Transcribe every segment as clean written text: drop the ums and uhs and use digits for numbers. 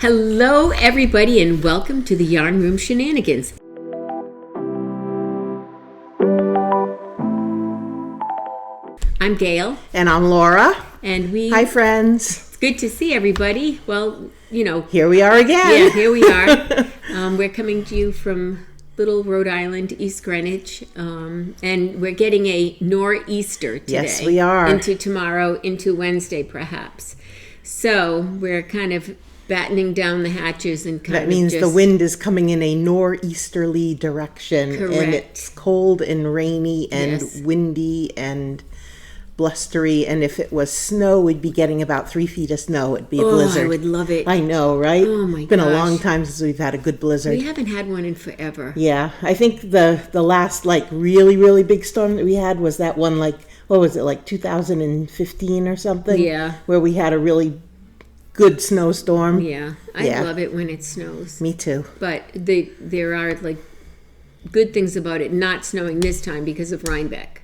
Hello, everybody, and welcome to the Yarn Room Shenanigans. I'm Gayle. And I'm Laura. And Hi, friends. It's good to see everybody. Well, here we are again. Yeah, here we are. We're coming to you from Little Rhode Island, East Greenwich, and we're getting a nor'easter today. Yes, we are. Into tomorrow, into Wednesday, perhaps. So we're kind of battening down the hatches and kind that means the wind is coming in a nor'easterly direction. Correct. And it's cold and rainy and windy and blustery. And if it was snow, we'd be getting about 3 feet of snow. It'd be a blizzard. I would love it. I know, right? Oh my gosh. It's been a long time since we've had a good blizzard. We haven't had one in forever. Yeah, I think the last really, really big storm that we had was that one, what was it, 2015 or something? Yeah. Where we had a really good snowstorm. Yeah, I love it when it snows. Me too. But there are good things about it not snowing this time because of Rhinebeck,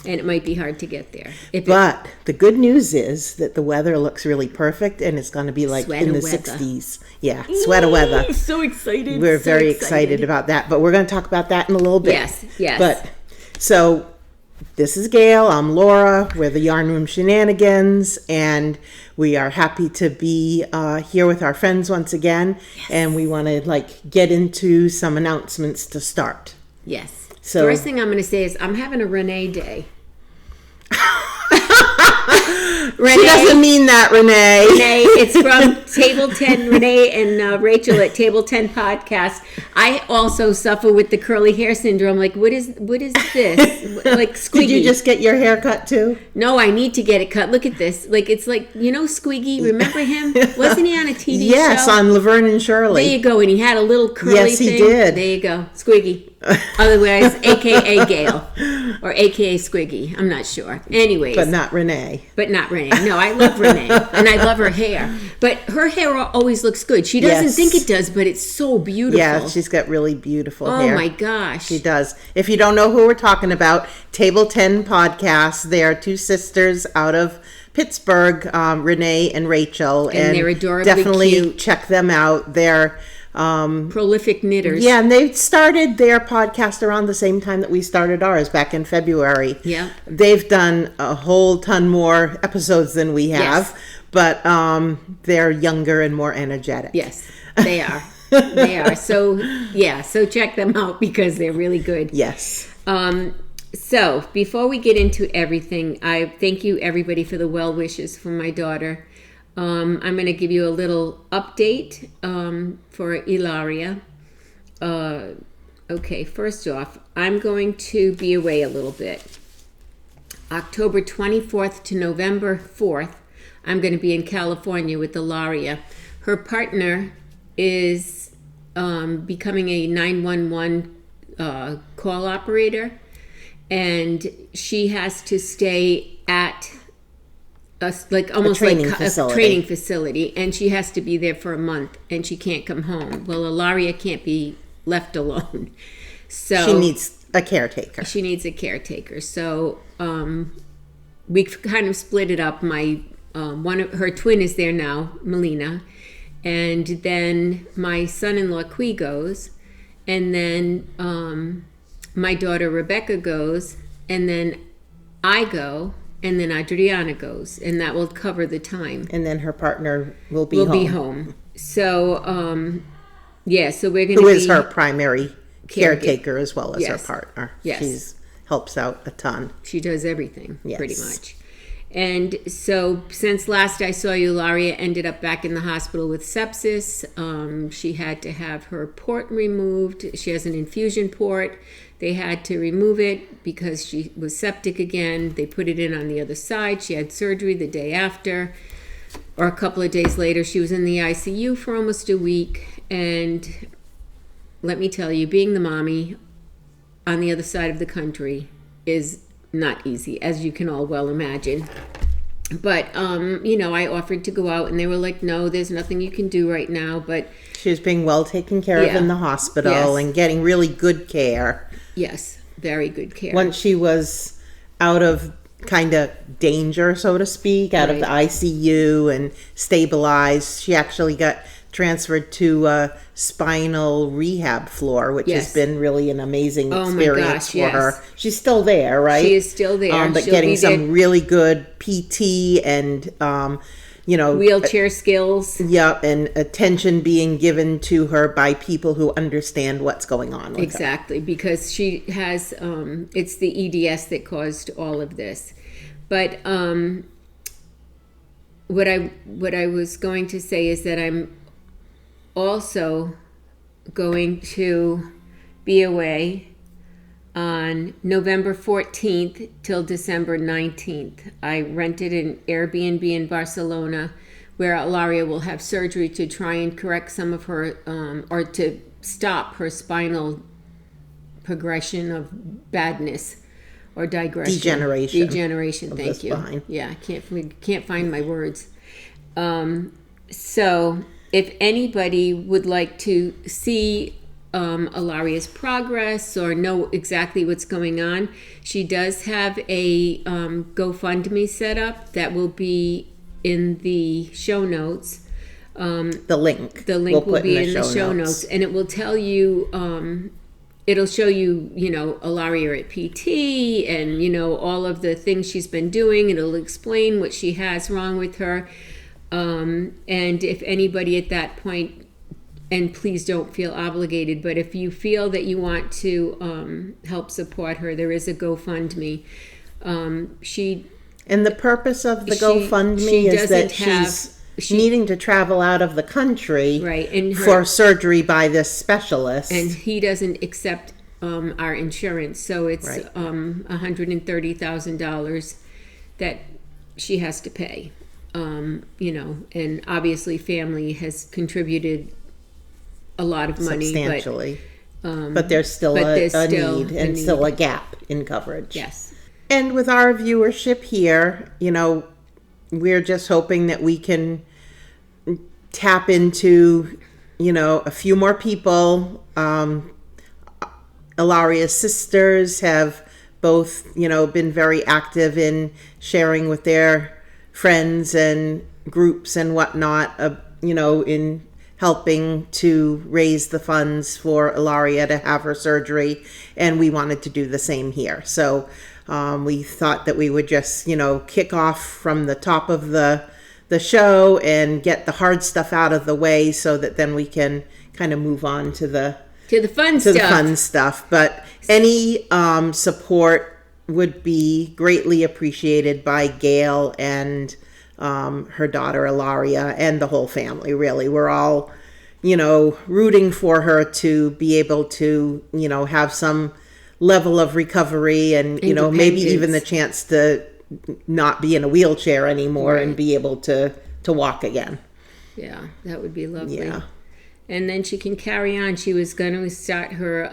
and it might be hard to get there. But the good news is that the weather looks really perfect, and it's going to be in the 60s. Yeah, sweater weather. So excited. We're very excited about that, but we're going to talk about that in a little bit. Yes. But so this is Gayle. I'm Laura. We're the Yarn Room Shenanigans, and we are happy to be here with our friends once again. Yes. And we want to get into some announcements to start. Yes. So first thing I'm going to say is I'm having a Renee day. Renee, she doesn't mean that, Renee. Renee, it's from Table 10, Renee and Rachel at Table 10 Podcast. I also suffer with the curly hair syndrome. What is this? Squeaky. Did you just get your hair cut too? No, I need to get it cut. Look at this. It's Squeaky. Remember him? Wasn't he on a TV show? Yes, on Laverne and Shirley. There you go. And he had a little curly thing. Yes, he did. There you go. Squeaky. Otherwise, a.k.a. Gayle. Or a.k.a. Squiggy. I'm not sure. Anyways. But not Renee. No, I love Renee. And I love her hair. But her hair always looks good. She doesn't think it does, but it's so beautiful. Yeah, she's got really beautiful hair. Oh, my gosh. She does. If you don't know who we're talking about, Table 10 Podcast. They are two sisters out of Pittsburgh, Renee and Rachel. And they're adorably definitely cute. Check them out. They're prolific knitters. Yeah, and they started their podcast around the same time that we started ours, back in February. Yeah. They've done a whole ton more episodes than we have, but they're younger and more energetic. Yes, they are. They are. So check them out because they're really good. Yes. So before we get into everything, I thank you everybody for the well wishes for my daughter. I'm going to give you a little update for Ilaria. Okay, first off, I'm going to be away a little bit. October 24th to November 4th, I'm going to be in California with Ilaria. Her partner is becoming a 911 call operator, and she has to stay at a training facility, and she has to be there for a month, and she can't come home. Well, Ilaria can't be left alone, so she needs a caretaker. So we've kind of split it up. My her twin is there now, Melina, and then my son-in-law Qui goes, and then my daughter Rebecca goes, and then I go. And then Adriana goes, and that will cover the time. And then her partner will be home. So, so we're going to be... Who is her primary caretaker as well as her partner. Yes. She helps out a ton. She does everything, pretty much. And so, since last I saw you, Ilaria ended up back in the hospital with sepsis. She had to have her port removed. She has an infusion port. They had to remove it because she was septic again. They put it in on the other side. She had surgery the day after, or a couple of days later. She was in the ICU for almost a week. And let me tell you, being the mommy on the other side of the country is not easy, as you can all well imagine. But, I offered to go out, and they were like, no, there's nothing you can do right now. But she was being well taken care of in the hospital and getting really good care. Yes, very good care. Once she was out of kind of danger, so to speak, out of the ICU and stabilized, she actually got transferred to a spinal rehab floor, which has been really an amazing experience for her. She's still there, right? She is still there. But getting some really good PT and, wheelchair skills. Yep, and attention being given to her by people who understand what's going on with her. Because she has, it's the EDS that caused all of this. But what I was going to say is that I'm also going to be away on November 14th till December 19th. I rented an Airbnb in Barcelona where Ilaria will have surgery to try and correct some of her, or to stop her spinal progression of badness or digression. Degeneration, thank you. Spine. Yeah, I can't find my words. So if anybody would like to see Ilaria's progress or know exactly what's going on, she does have a GoFundMe set up that will be in the show notes. The link will be in the show notes, and it will tell you, it'll show you, Ilaria at PT and, all of the things she's been doing. It'll explain what she has wrong with her. And if anybody at that point, and please don't feel obligated, but if you feel that you want to help support her, there is a GoFundMe. And the purpose of the GoFundMe is that she's needing to travel out of the country, right, for surgery by this specialist. And he doesn't accept our insurance, so it's $130,000 that she has to pay. And obviously family has contributed a lot of money. Substantially. But there's still a need and still a gap in coverage. Yes. And with our viewership here, we're just hoping that we can tap into, a few more people. Ilaria's sisters have both, been very active in sharing with their friends and groups and whatnot, in helping to raise the funds for Ilaria to have her surgery. And we wanted to do the same here. So we thought that we would just, kick off from the top of the show and get the hard stuff out of the way so that then we can kind of move on to the fun stuff. But any support would be greatly appreciated by Gayle and her daughter Ilaria and the whole family. Really, we're all, rooting for her to be able to, have some level of recovery and, maybe even the chance to not be in a wheelchair anymore, right, and be able to walk again. Yeah, that would be lovely. Yeah. And then she can carry on. She was going to start her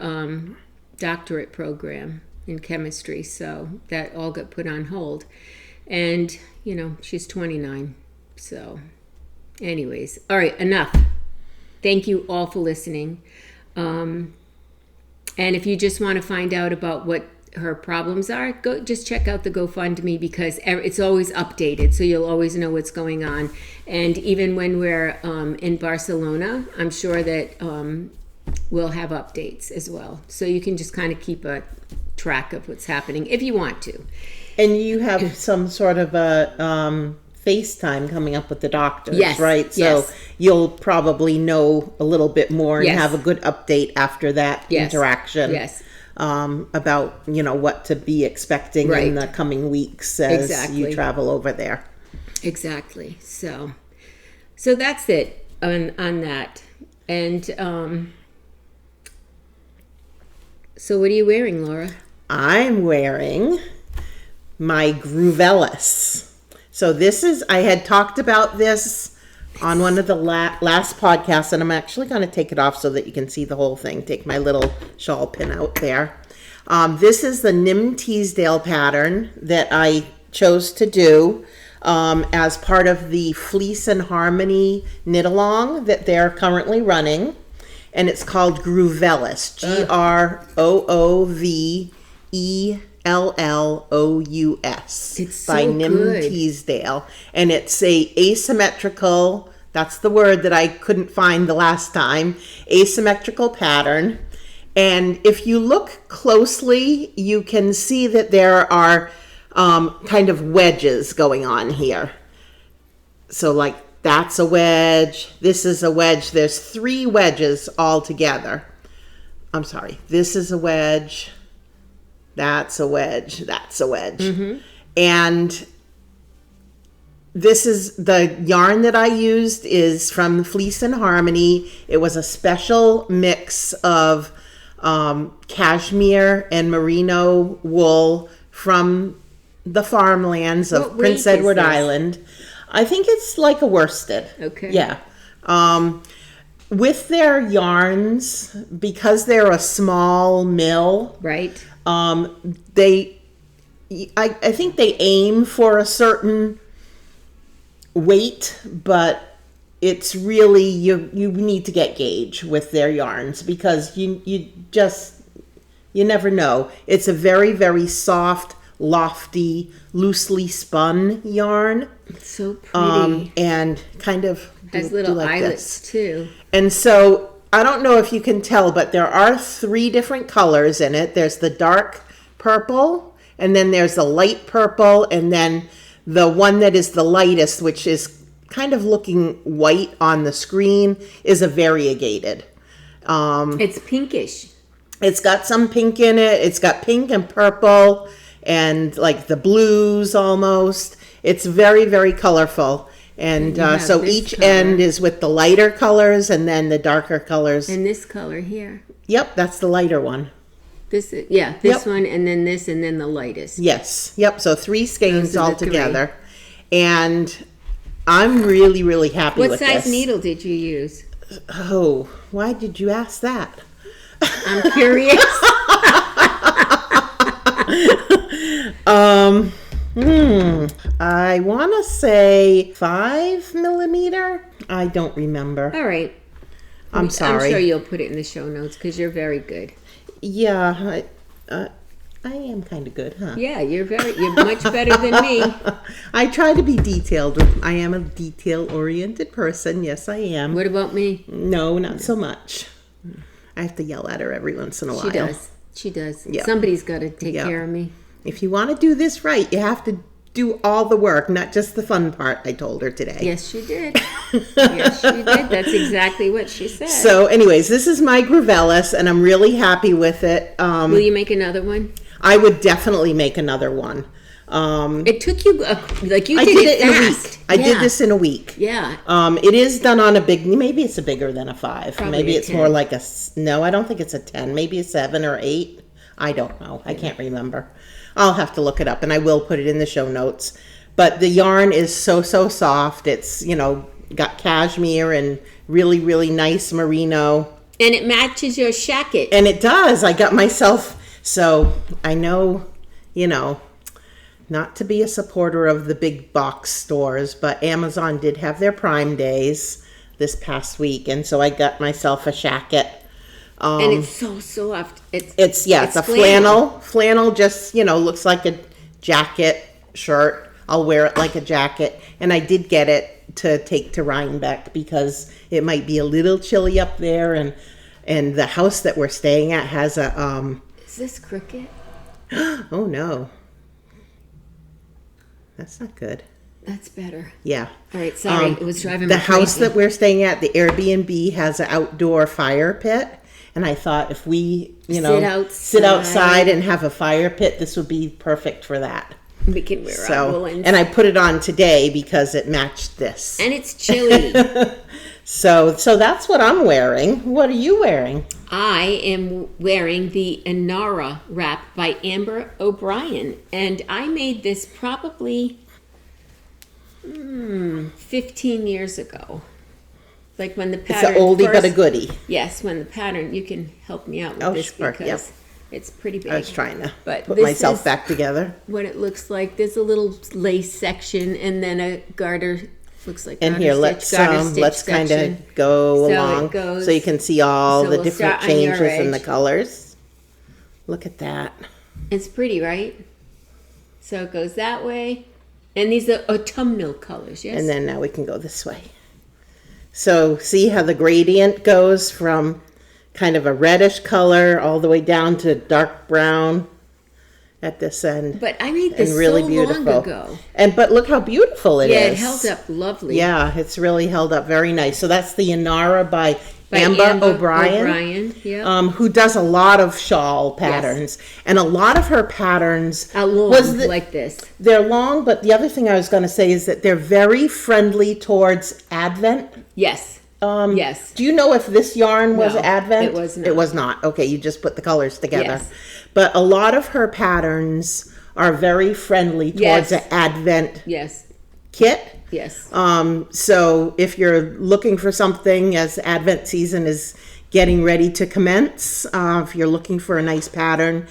doctorate program in chemistry, so that all got put on hold. And, she's 29. So, anyways. All right, enough. Thank you all for listening. And if you just want to find out about what her problems are, go just check out the GoFundMe, because it's always updated, so you'll always know what's going on. And even when we're in Barcelona, I'm sure that we'll have updates as well. So you can just kind of keep a track of what's happening if you want to. And you have some sort of a FaceTime coming up with the doctors, yes, right? So yes, you'll probably know a little bit more and yes, have a good update after that, yes, interaction. Yes. About, what to be expecting, right, in the coming weeks as exactly, you travel over there. Exactly. So that's it on that. And so what are you wearing, Laura? I'm wearing my Groovellis. So this is, I had talked about this on one of the last podcasts, and I'm actually going to take it off so that you can see the whole thing. Take my little shawl pin out there. This is the Nim Teasdale pattern that I chose to do as part of the Fleece and Harmony knit along that they're currently running, and it's called Groovellis. Groovellous. It's by so Nim good. Teasdale, and it's a asymmetrical. That's the word that I couldn't find the last time. Asymmetrical pattern. And if you look closely, you can see that there are kind of wedges going on here. So like that's a wedge, this is a wedge. There's 3 wedges all together. I'm sorry, this is a wedge, that's a wedge, that's a wedge. Mm-hmm. And this is the yarn that I used is from Fleece and Harmony. It was a special mix of cashmere and merino wool from the farmlands of Prince Edward Island. I think it's like a worsted. Okay. Yeah. With their yarns, because they're a small mill, right? I think they aim for a certain weight, but it's really you need to get gauge with their yarns because you never know. It's a very, very soft, lofty, loosely spun yarn. It's so pretty. And kind of has little eyelets too. And so I don't know if you can tell, but there are 3 different colors in it. There's the dark purple, and then there's the light purple, and then the one that is the lightest, which is kind of looking white on the screen, is a variegated. It's pinkish. It's got some pink in it. It's got pink and purple and like the blues almost. It's very, very colorful. And so each end is with the lighter colors and then the darker colors. And this color here. Yep, that's the lighter one. This one, and then this, and then the lightest. Yes. Yep. So 3 skeins all together. And I'm really, really happy with this. What size needle did you use? Oh, why did you ask that? I'm curious. I want to say 5 millimeter. I don't remember. All right. I'm sorry. I'm sure you'll put it in the show notes because you're very good. Yeah, I am kind of good, huh? Yeah, you're much better than me. I try to be detailed. I am a detail-oriented person. Yes, I am. What about me? No, not so much. I have to yell at her every once in a while. She does. Yep. Somebody's got to take care of me. If you want to do this right, you have to do all the work, not just the fun part, I told her today. Yes, she did. Yes, she did. That's exactly what she said. So anyways, this is my Gravellis, and I'm really happy with it. Will you make another one? I would definitely make another one. It took you, you I did it in a fast. week. I did this in a week. Yeah. It is done on a maybe it's a bigger than a 5. Probably maybe it's 10. more like no, I don't think it's a 10. Maybe a 7 or 8. I don't know. I can't remember. I'll have to look it up, and I will put it in the show notes. But the yarn is so soft. It's, got cashmere and really, really nice merino. And it matches your shacket. And it does. I got myself, so I know, not to be a supporter of the big box stores, but Amazon did have their Prime Days this past week, and so I got myself a shacket. And it's so soft. It's a flannel. Flannel just, looks like a jacket shirt. I'll wear it like a jacket. And I did get it to take to Reinbeck because it might be a little chilly up there. And the house that we're staying at has a... Is this crooked? Oh, no. That's not good. That's better. Yeah. All right, sorry. It was driving me crazy. The house that we're staying at, the Airbnb, has an outdoor fire pit. And I thought if we, sit outside and have a fire pit, this would be perfect for that. We can wear our woolens. And I put it on today because it matched this. And it's chilly. So that's what I'm wearing. What are you wearing? I am wearing the Inara wrap by Amber O'Brien. And I made this probably 15 years ago. Like when the pattern... It's an oldie but a goodie. Yes, when the pattern... You can help me out with this because it's pretty big. I was trying to put myself back together. What it looks like. There's a little lace section and then a garter... Looks like and here, let's kind of go along so you can see all the different changes in the colors. Look at that. It's pretty, right? So it goes that way. And these are autumnal colors, yes? And then now we can go this way. So see how the gradient goes from kind of a reddish color all the way down to dark brown at this end. But I made this really so beautiful. long ago. But look how beautiful it is. Yeah, it held up lovely. Yeah, it's really held up very nice. So that's the Inara by Amber O'Brien, who does a lot of shawl patterns. Yes. And a lot of her patterns are long, like this. They're long, but the other thing I was going to say is that they're very friendly towards Advent. Yes. Yes. Do you know if this yarn was Advent? It was not. It was not. Okay, you just put the colors together. Yes. But a lot of her patterns are very friendly towards an Advent kit. Yes. So if you're looking for something as Advent season is getting ready to commence, if you're looking for a nice pattern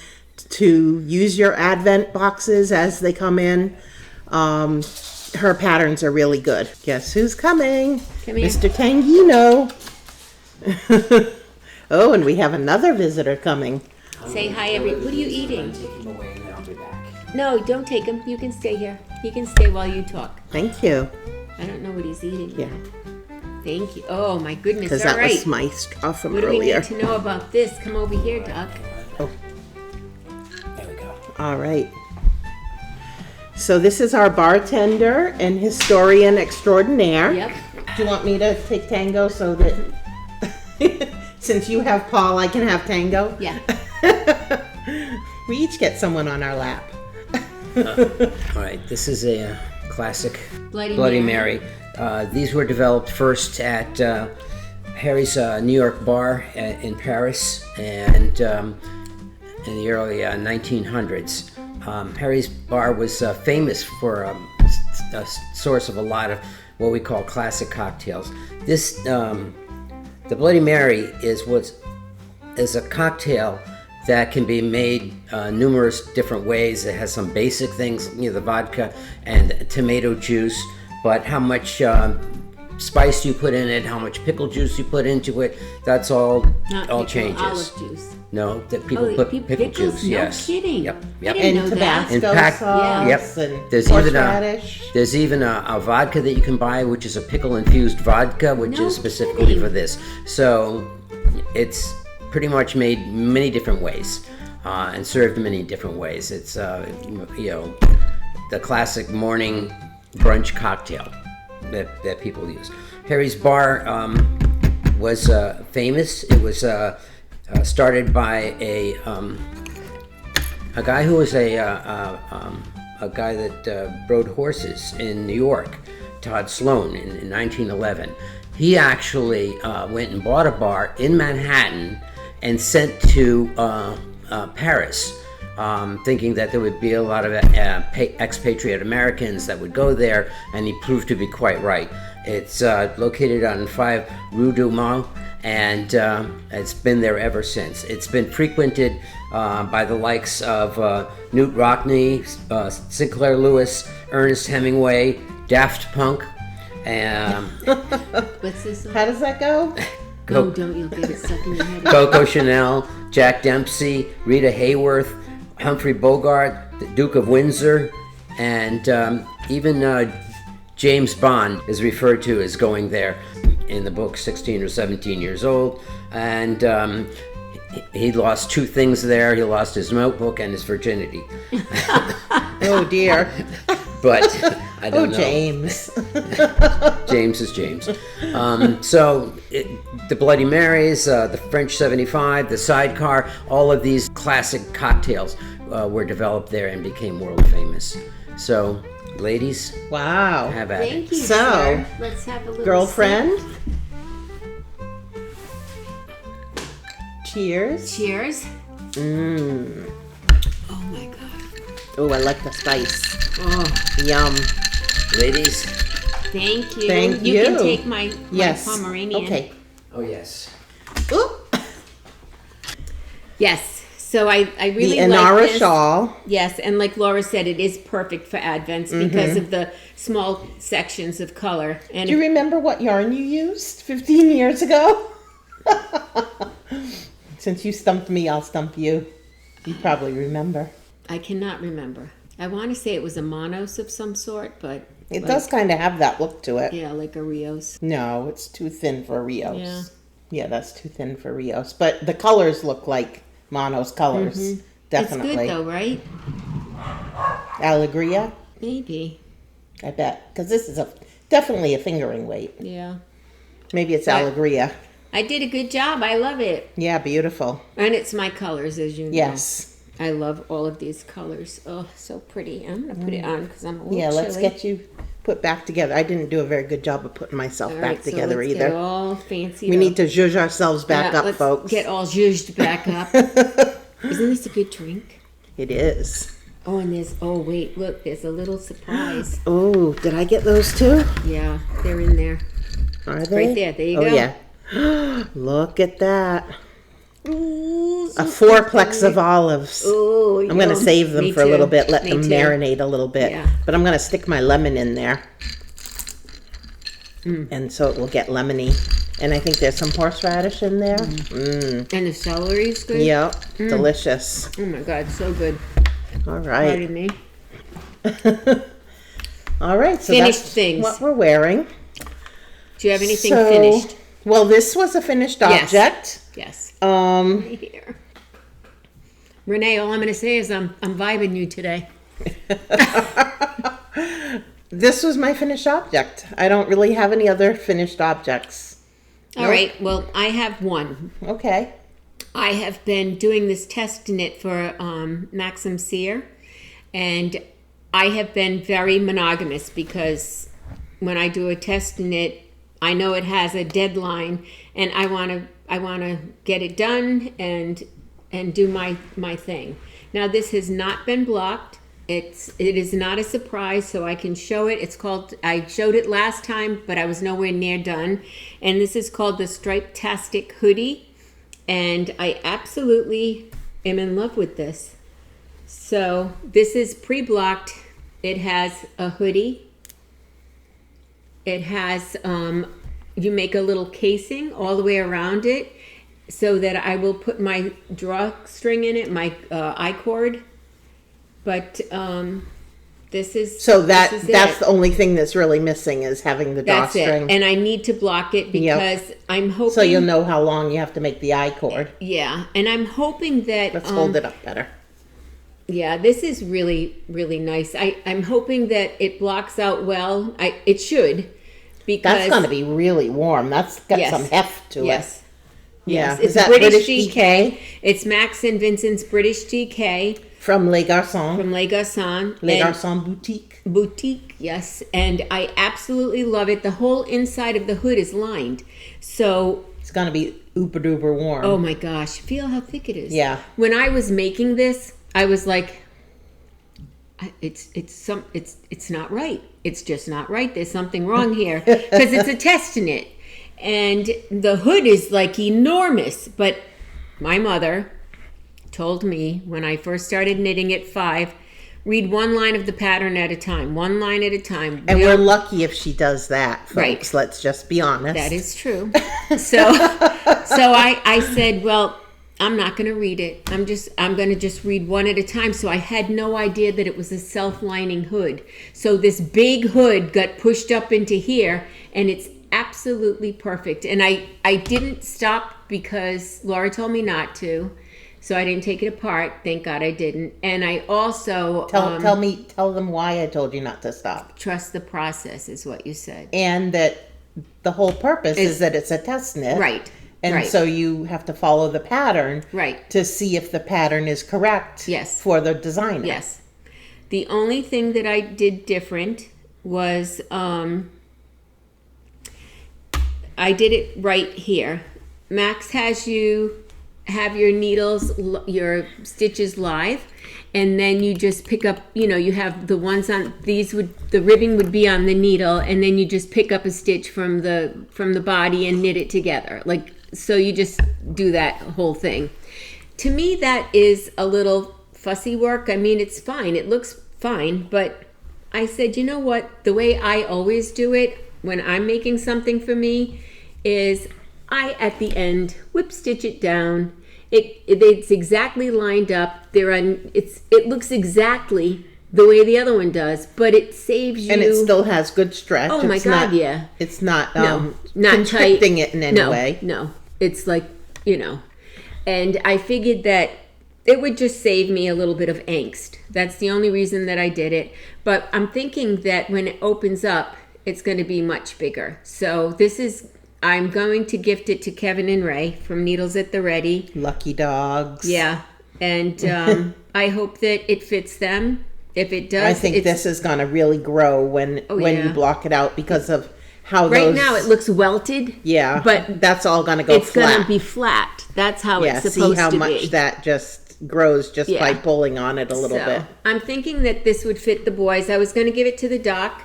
to use your Advent boxes as they come in, her patterns are really good. Guess who's coming? Come here. Mr. Tangino. Oh, and we have another visitor coming. Say hi, what are you eating? Take him away and then I'll be back. No, don't take him. You can stay here. He can stay while you talk. Thank you. I don't know what he's eating. Yeah. Thank you. Oh, my goodness. Because that was my stuff from what earlier. What do we need to know about this? Come over here, Duck. Oh. There we go. All right. So this is our bartender and historian extraordinaire. Yep. Do you want me to take Tango so that since you have Paul, I can have Tango? Yeah. We each get someone on our lap. All right, this is a classic Bloody Mary. These were developed first at Harry's New York bar in Paris and in the early 1900s. Harry's bar was famous for a source of a lot of what we call classic cocktails. This, the Bloody Mary is a cocktail that can be made numerous different ways. It has some basic things, the vodka and tomato juice, but how much spice you put in it, how much pickle juice you put into it, that's all changes. Olive juice. No, that people put pickle juice. No Yes. kidding. Yep. I didn't know that. Tabasco sauce. Yep. And There's horseradish. There's even a vodka that you can buy, which is a pickle infused vodka, which is specifically for this. So it's pretty much made many different ways and served many different ways. It's the classic morning brunch cocktail that people use. Harry's Bar was famous. It was started by a guy who was a guy that rode horses in New York, Todd Sloan, in 1911. He actually went and bought a bar in Manhattan and sent to Paris, thinking that there would be a lot of expatriate Americans that would go there, and he proved to be quite right. It's located on 5 Rue du Mans, and it's been there ever since. It's been frequented by the likes of Knute Rockne, Sinclair Lewis, Ernest Hemingway, Daft Punk, and What's this? How does that go? No, don't. You'll get it stuck in your head. Coco Chanel, Jack Dempsey, Rita Hayworth, Humphrey Bogart, the Duke of Windsor, and even James Bond is referred to as going there in the book, 16 or 17 years old. And he lost 2 things there. He lost his notebook and his virginity. Oh, dear. But I don't know. James. James is James. So the Bloody Marys, the French 75, the Sidecar, all of these classic cocktails were developed there and became world famous. So, ladies, Wow. have at it. Thank you, So, sir. Let's have a little Girlfriend. sip. Cheers. Cheers. Mmm. Oh, my God. Oh, I like the spice. Oh, Yum. Ladies. thank you. Thank You can you. take my Yes. Pomeranian. Okay. Oh, yes. Ooh. Yes. So I really The like Inara this. shawl. Yes, and like Laura said, it is perfect for Advents because of the small sections of color. And Do you remember what yarn you used 15 years ago? Since you stumped me, I'll stump you. You probably remember. I cannot remember. I want to say it was a monos of some sort, but It does kind of have that look to it. Yeah, like a Rios. No, it's too thin for Rios. Yeah. Yeah, that's too thin for Rios. But the colors look like Mono's colors. Definitely. It's good though, right? Alegria? Maybe. I bet. Because this is definitely a fingering weight. Yeah. Maybe it's Alegria. I did a good job. I love it. Yeah, beautiful. And it's my colors, as you know. Yes. I love all of these colors. Oh, so pretty. I'm going to put it on because I'm a little chilly. Let's get you put back together. I didn't do a very good job of putting myself back together let's either. Get all fancy. We need to zhuzh ourselves back up, let's folks. Get all zhuzhed back up. Isn't this a good drink? It is. Oh, and wait, look, there's a little surprise. Oh, did I get those too? Yeah, they're in there. Are they? Right there. There you go. Oh, yeah. Look at that. Ooh, A fourplex of olives. Oh, I'm going to save them for a little bit, let them marinate a little bit. Yeah. But I'm going to stick my lemon in there. And so it will get lemony. And I think there's some horseradish in there. And the celery is good? Yep. Delicious. Oh my God, so good. All right. Pardon me. All right. So Finished that's things. what we're wearing. Do you have anything finished? Well, this was a finished object. Yes. Um, Here. Renee, all I'm going to say is I'm vibing you today. This was my finished object. I don't really have any other finished objects. All right. Well, I have one. Okay. I have been doing this test knit for Max Cyr, and I have been very monogamous because when I do a test knit, I know it has a deadline, and I want to get it done and do my thing. Now this has not been blocked. It is not a surprise, so I can show it. I showed it last time, but I was nowhere near done. And this is called the Striptastic hoodie, and I absolutely am in love with this. So this is pre-blocked. It has a hoodie. It has, you make a little casing all the way around it so that I will put my drawstring in it, my I-cord. But this is... So that's the only thing that's really missing is having the drawstring. That's it. And I need to block it because I'm hoping... So you'll know how long you have to make the I-cord. Yeah. And I'm hoping that... Let's hold it up better. Yeah, this is really, really nice. I'm hoping that it blocks out well. It should, because that's going to be really warm. That's got some heft to it. Yes. Yeah. It's British DK. It's Max and Vincent's British DK. From Les Garçons. From Les Garçons. Les Garçons Boutique. Boutique, yes. And I absolutely love it. The whole inside of the hood is lined. So... It's going to be uber duper warm. Oh my gosh. Feel how thick it is. Yeah. When I was making this, I was like, it's not right. It's just not right. There's something wrong here because it's a test knit, and the hood is like enormous. But my mother told me when I first started knitting at 5, read one line of the pattern at a time, one line at a time. And we're lucky if she does that, folks. Right. Let's just be honest. That is true. So I said, well, I'm not going to read it. I'm going to just read one at a time. So I had no idea that it was a self-lining hood. So this big hood got pushed up into here, and it's absolutely perfect. And I didn't stop because Laura told me not to. So I didn't take it apart. Thank God I didn't. And I also... Tell them why I told you not to stop. Trust the process is what you said. And that the whole purpose is that it's a test knit. Right. And so you have to follow the pattern to see if the pattern is correct for the designer. Yes. The only thing that I did different was I did it right here. Max has you have your needles, your stitches live, and then you just pick up, you have the ones on, the ribbing would be on the needle, and then you just pick up a stitch from the body and knit it together. So you just do that whole thing. To me, that is a little fussy work. I mean, it's fine. It looks fine. But I said, you know what? The way I always do it when I'm making something for me is I, at the end, whip stitch it down. It's exactly lined up. It looks exactly the way the other one does, but it saves you. And it still has good stretch. Oh my God, yeah. It's not not constricting tight. it in any way. No, it's like, and I figured that it would just save me a little bit of angst. That's the only reason that I did it. But I'm thinking that when it opens up, it's going to be much bigger. So I'm going to gift it to Kevin and Ray from Needles at the Ready. Lucky dogs. Yeah. And I hope that it fits them. If it does, I think this is going to really grow when you block it out because of how right now it looks welted. Yeah. But that's all going to go flat. It's going to be flat. That's how it's supposed to be. See how much that just grows just by pulling on it a little bit. I'm thinking that this would fit the boys. I was going to give it to the doc,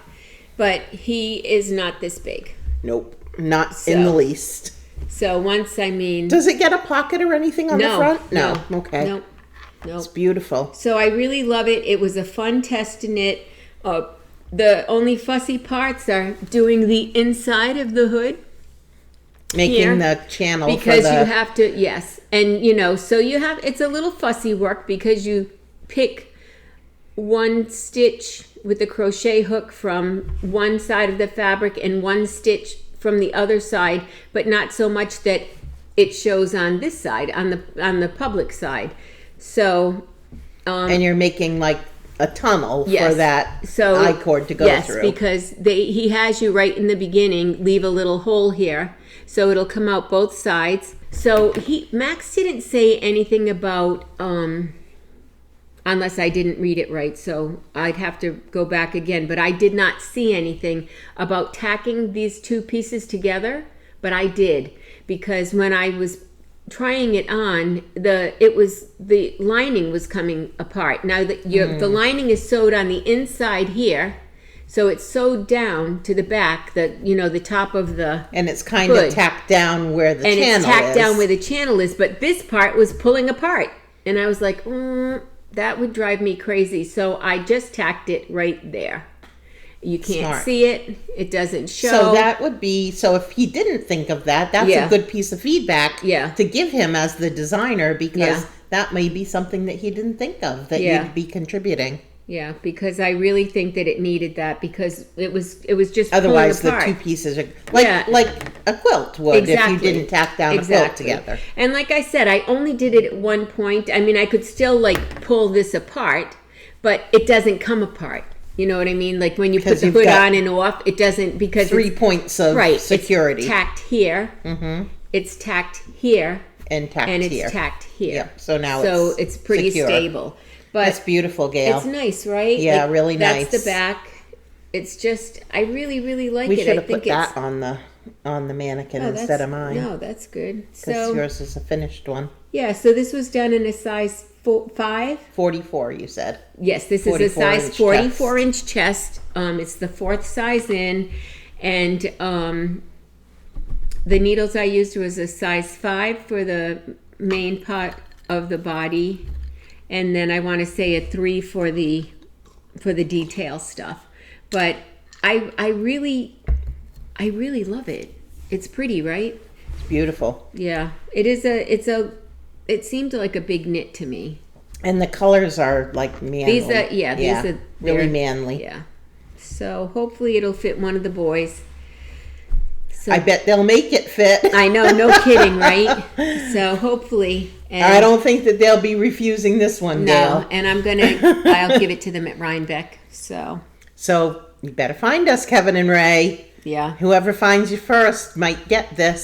but he is not this big. Nope, not in the least. So does it get a pocket or anything on the front? No. Okay. No. It's beautiful. So I really love it. It was a fun test to knit. The only fussy parts are doing the inside of the hood. Making the channel because you have to, yes, and so it's a little fussy work because you pick one stitch with a crochet hook from one side of the fabric and one stitch from the other side, but not so much that it shows on this side, on the public side. So and you're making like a tunnel for that I-cord to go through. Yes, because he has you right in the beginning leave a little hole here. So it'll come out both sides. So Max didn't say anything about, unless I didn't read it right, so I'd have to go back again. But I did not see anything about tacking these two pieces together, but I did. Because when I was trying it on, the lining was coming apart. Now the lining is sewed on the inside here. So it's sewed down to the back, the top of the and it's kind of tacked down where the channel is. And it's tacked down where the channel is, but this part was pulling apart. And I was like, that would drive me crazy. So I just tacked it right there. You can't see it. It doesn't show. So that would be, if he didn't think of that, that's a good piece of feedback to give him as the designer, because that may be something that he didn't think of, that you'd be contributing. Yeah, because I really think that it needed that, because it was just otherwise pulling apart. The two pieces are like a quilt would if you didn't tack down a quilt together. And like I said, I only did it at one point. I mean, I could still pull this apart, but it doesn't come apart. You know what I mean? Like when you put the hood on and off, it doesn't, because 3 points of security. It's tacked here. Mm-hmm. It's tacked here. And it's tacked here. Yep. So now it's pretty secure. Stable. But that's beautiful, Gayle. It's nice, right? Yeah, really nice. That's the back. It's just, I really, really like it. We should have put that on the mannequin instead of mine. No, that's good. Because yours is a finished one. Yeah, so this was done in a size 5? 44, you said. Yes, this is a size 44-inch chest. It's the 4th size in. And the needles I used was a size 5 for the main part of the body. And then I want to say a 3 for the detail stuff. But I really love it. It's pretty, right? It's beautiful. Yeah. It seemed like a big knit to me. And the colors are like manly. These are really manly. Yeah. So hopefully it'll fit one of the boys. So, I bet they'll make it fit. I know, no kidding, right? So hopefully. And I don't think that they'll be refusing this one, Gayle. No, and I'll give it to them at Rhinebeck. So you better find us, Kevin and Ray. Yeah. Whoever finds you first might get this.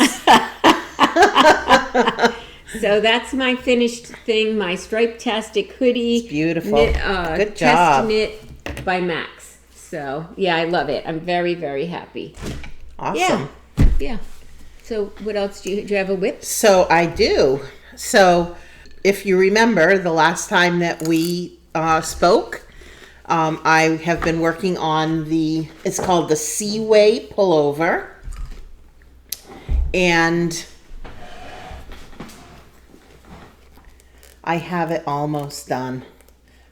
So that's my finished thing, my Striptastic hoodie. It's beautiful. Good job. Test knit by Max. So yeah, I love it. I'm very, very happy. Awesome. Yeah. So what else do you have a whip? So I do. So if you remember the last time that we spoke, I have been working on it's called the Seaway pullover. And I have it almost done.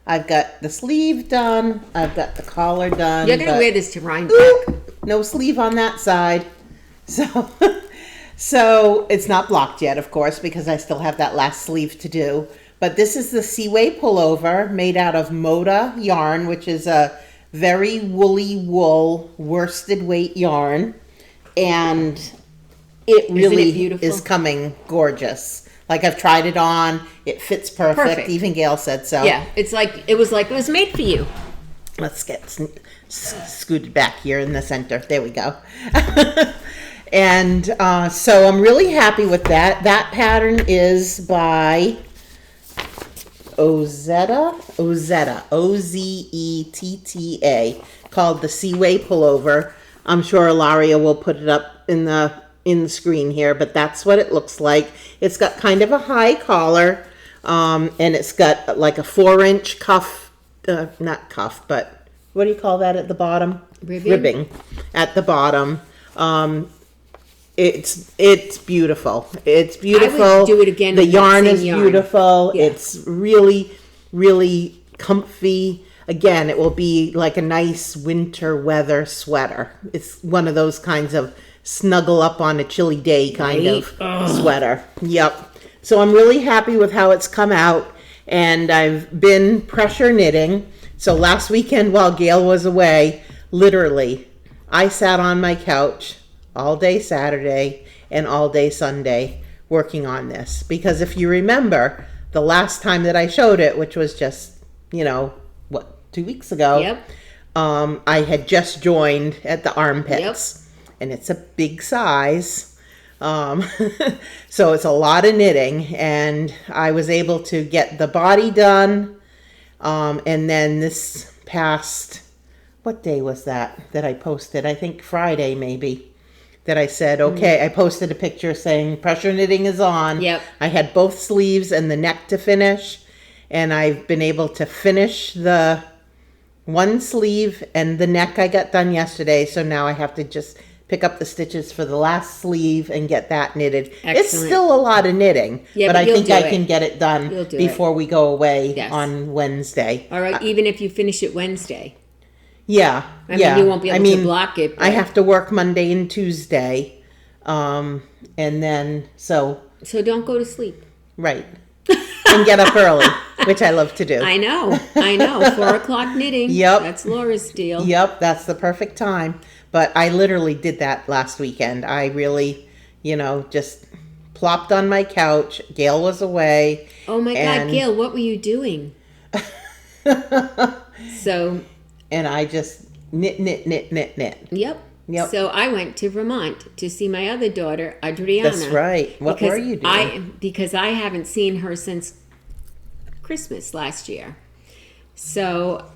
I've got the sleeve done. I've got the collar done. You're going to wear this to Reinbeck. No sleeve on that side. So it's not blocked yet, of course, because I still have that last sleeve to do. But this is the Seaway pullover made out of Moda yarn, which is a very woolly wool worsted weight yarn. And it really is coming gorgeous. Like, I've tried it on. It fits perfect. Even Gayle said so. Yeah, it was made for you. Let's get scooted back here in the center. There we go. And so I'm really happy with that. That pattern is by Ozetta, Ozetta, called the Seaway Pullover. I'm sure Ilaria will put it up in the screen here, but that's what it looks like. It's got kind of a high collar, and it's got like a 4-inch cuff, not cuff, but what do you call that at the bottom? Ribbing at the bottom. It's beautiful. It's beautiful. I would do it again. The yarn is beautiful. Yeah. It's really, really comfy. Again, it will be like a nice winter weather sweater. It's one of those kinds of snuggle up on a chilly day kind of sweater. Yep. So I'm really happy with how it's come out, and I've been pressure knitting. So last weekend while Gayle was away, literally, I sat on my couch all day Saturday and all day Sunday working on this. Because if you remember, the last time that I showed it, which was just, 2 weeks ago, yep. I had just joined at the armpits. Yep. And it's a big size. So it's a lot of knitting. And I was able to get the body done. And then this past, what day was that I posted? I think Friday maybe. That I said, okay, I posted a picture saying pressure knitting is on. Yep. I had both sleeves and the neck to finish. And I've been able to finish the one sleeve, and the neck I got done yesterday. So now I have to just pick up the stitches for the last sleeve and get that knitted. Excellent. It's still a lot of knitting, but I think I can get it done before we go away on Wednesday. All right, even if you finish it Wednesday. Yeah, I mean, you won't be able to block it. But I have to work Monday and Tuesday, and then So don't go to sleep. Right. And get up early, which I love to do. I know. 4:00 knitting. Yep. That's Laura's deal. Yep, that's the perfect time. But I literally did that last weekend. I really, just plopped on my couch. Gayle was away. Oh my God, Gayle, what were you doing? And I just knit. Yep. So I went to Vermont to see my other daughter, Adriana. That's right. What were you doing? Because I haven't seen her since Christmas last year. So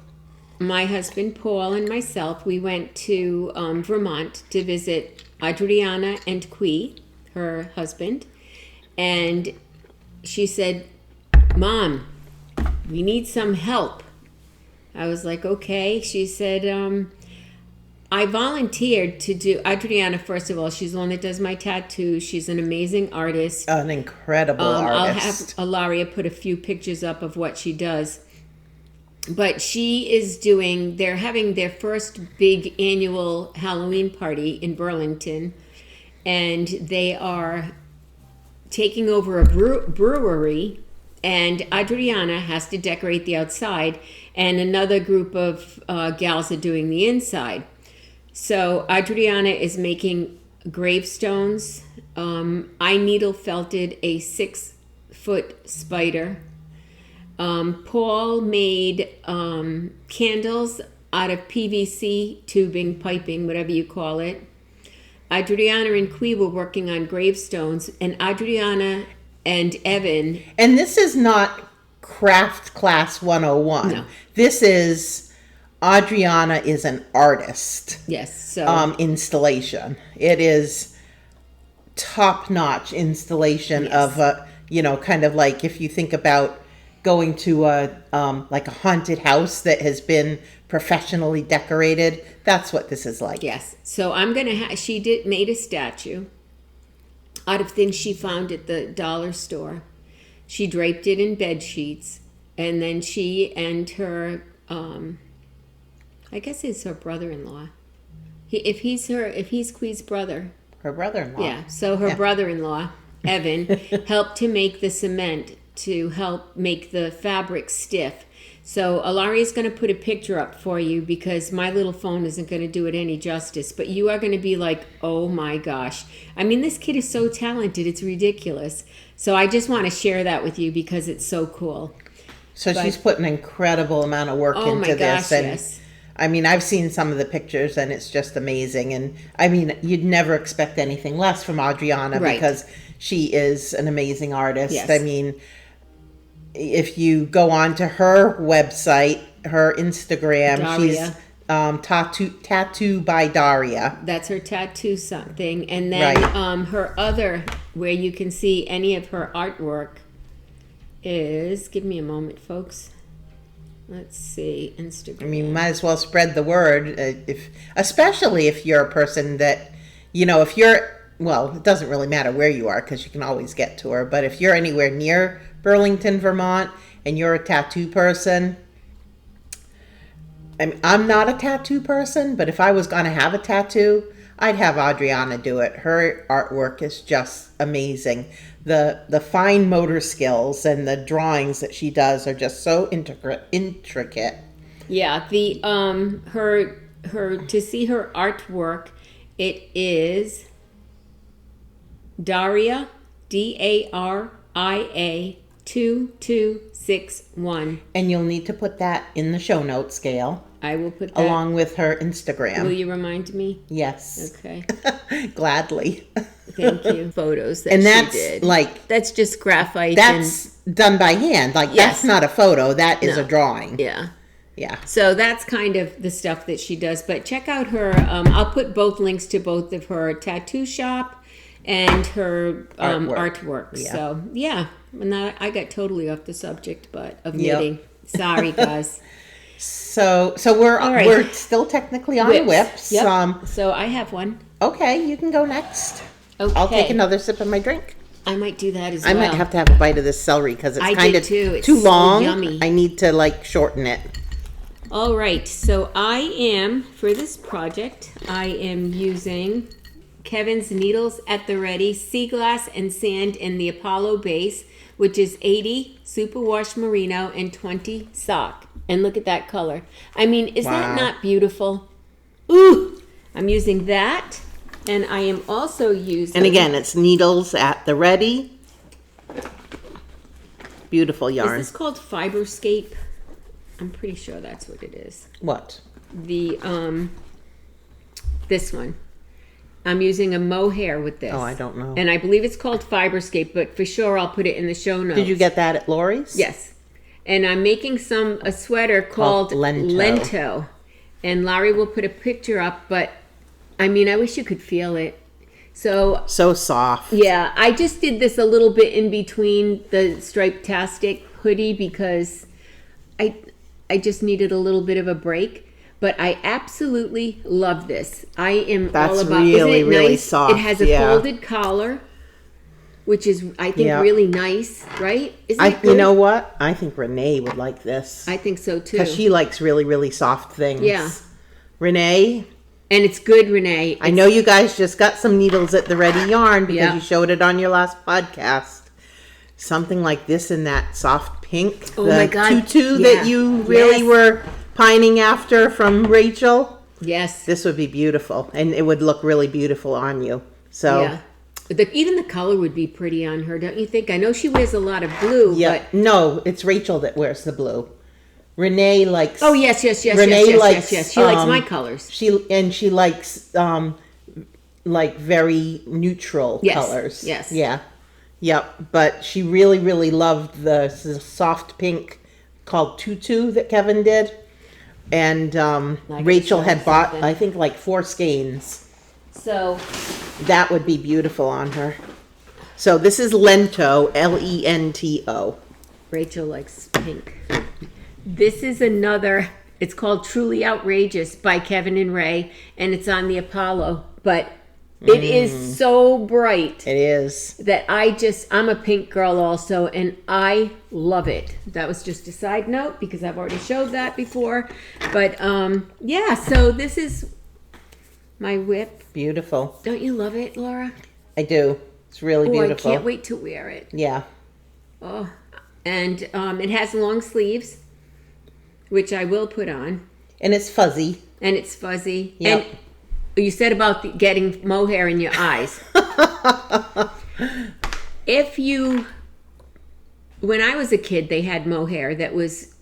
my husband, Paul, and myself, we went to Vermont to visit Adriana and Qui, her husband. And she said, Mom, we need some help. I was like, okay. She said, I volunteered to do, Adriana, first of all, she's the one that does my tattoos. She's an amazing artist. An incredible artist. I'll have Ilaria put a few pictures up of what she does. But they're having their first big annual Halloween party in Burlington. And they are taking over a brewery. And Adriana has to decorate the outside. And another group of gals are doing the inside. So Adriana is making gravestones. I needle felted a 6-foot spider. Paul made candles out of PVC tubing, piping, whatever you call it. Adriana and Qui were working on gravestones, and Adriana and Evan. And this is not Craft Class 101. No. This is... Adriana is an artist. Yes. So installation. It is top-notch installation of kind of like if you think about going to a haunted house that has been professionally decorated. That's what this is like. Yes. So I'm gonna. She made a statue out of things she found at the dollar store. She draped it in bed sheets, and then she and her. I guess it's her brother-in-law. If he's Qui's brother. Her brother-in-law. Yeah. So her brother-in-law, Evan, helped to make the cement to help make the fabric stiff. So Ilaria's going to put a picture up for you because my little phone isn't going to do it any justice. But you are going to be like, oh my gosh. I mean, this kid is so talented. It's ridiculous. So I just want to share that with you because it's so cool. So she's put an incredible amount of work into this. And yes. I mean, I've seen some of the pictures and it's just amazing. And I mean, you'd never expect anything less from Adriana because she is an amazing artist. Yes. I mean, if you go on to her website, her Instagram, Daria. she's tattoo by Daria. That's her tattoo something. And then her other, where you can see any of her artwork, is, give me a moment, folks. Let's see, Instagram. I mean, might as well spread the word, especially if you're a person that, if you're, well, it doesn't really matter where you are because you can always get to her. But if you're anywhere near Burlington, Vermont, and you're a tattoo person, I mean, I'm not a tattoo person, but if I was going to have a tattoo, I'd have Adriana do it. Her artwork is just amazing. The fine motor skills and the drawings that she does are just so intricate. Yeah, the her to see her artwork, it is Daria, Daria 2261. And you'll need to put that in the show notes, Gayle. I will put that along with her Instagram. Will you remind me? Yes. Okay. Gladly. Thank you. Photos that and she that's did. that's just graphite. That's done by hand. That's not a photo. That is a drawing. Yeah. Yeah. So that's kind of the stuff that she does. But check out her. I'll put both links to both of her tattoo shop and her artwork. Yeah. So yeah, and I got totally off the subject, but of knitting. Sorry, guys. So we're still technically on whips. Yep. So I have one. Okay, you can go next. Okay. I'll take another sip of my drink. I might do that as well. I might have to have a bite of this celery because it's kind of too so long. Yummy. I need to shorten it. All right. So I am, for this project, I am using Kevin's Needles at the Ready Sea Glass and Sand in the Apollo base, which is 80 superwash merino and 20 sock. And look at that color. I mean, is that not beautiful? Ooh! I'm using that. And I am also using... And again, it's Needles at the Ready. Beautiful yarn. Is this called Fiberscape? I'm pretty sure that's what it is. What? The, this one. I'm using a mohair with this. Oh, I don't know. And I believe it's called Fiberscape, but for sure I'll put it in the show notes. Did you get that at Lori's? Yes. And I'm making a sweater called Lento. And Larry will put a picture up, but I mean, I wish you could feel it. So soft. Yeah, I just did this a little bit in between the Striptastic hoodie because I just needed a little bit of a break. But I absolutely love this. I am all about. Really, isn't it really nice? soft. It has a folded collar, which is, I think, really nice, right? Isn't it good? You know what? I think Renee would like this. I think so too. Because she likes really, really soft things. Yeah. Renee. And it's good, Renee. I know you guys just got some needles at the Ready yarn because you showed it on your last podcast. Something like this in that soft pink. Oh my God. Tutu that you really were pining after from Rachel. Yes. This would be beautiful. And it would look really beautiful on you. So. Yeah. Even the color would be pretty on her, don't you think? I know she wears a lot of blue, but... No, it's Rachel that wears the blue. Renee likes... Oh, yes. Renee likes... Yes. She likes my colors. She likes, very neutral colors. Yes. Yeah. Yep. But she really, really loved the soft pink called Tutu that Kevin did. And Rachel had bought, I think, 4 skeins. So... That would be beautiful on her. So this is Lento, Lento. Rachel likes pink. This is another, it's called Truly Outrageous by Kevin and Ray, and it's on the Apollo. But it is so bright. It is. That I'm a pink girl also, and I love it. That was just a side note because I've already showed that before. But so this is my whip. Beautiful. Don't you love it, Laura? I do. It's really beautiful. I can't wait to wear it. Yeah. Oh, And it has long sleeves, which I will put on. And it's fuzzy. And it's fuzzy. Yep. And you said about getting mohair in your eyes. When I was a kid, they had mohair that was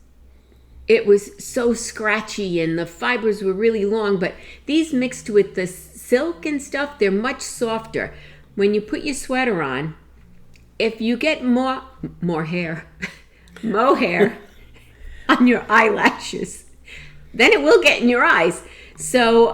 so scratchy and the fibers were really long, but these mixed with the silk and stuff, they're much softer. When you put your sweater on, if you get mohair on your eyelashes, then it will get in your eyes. So,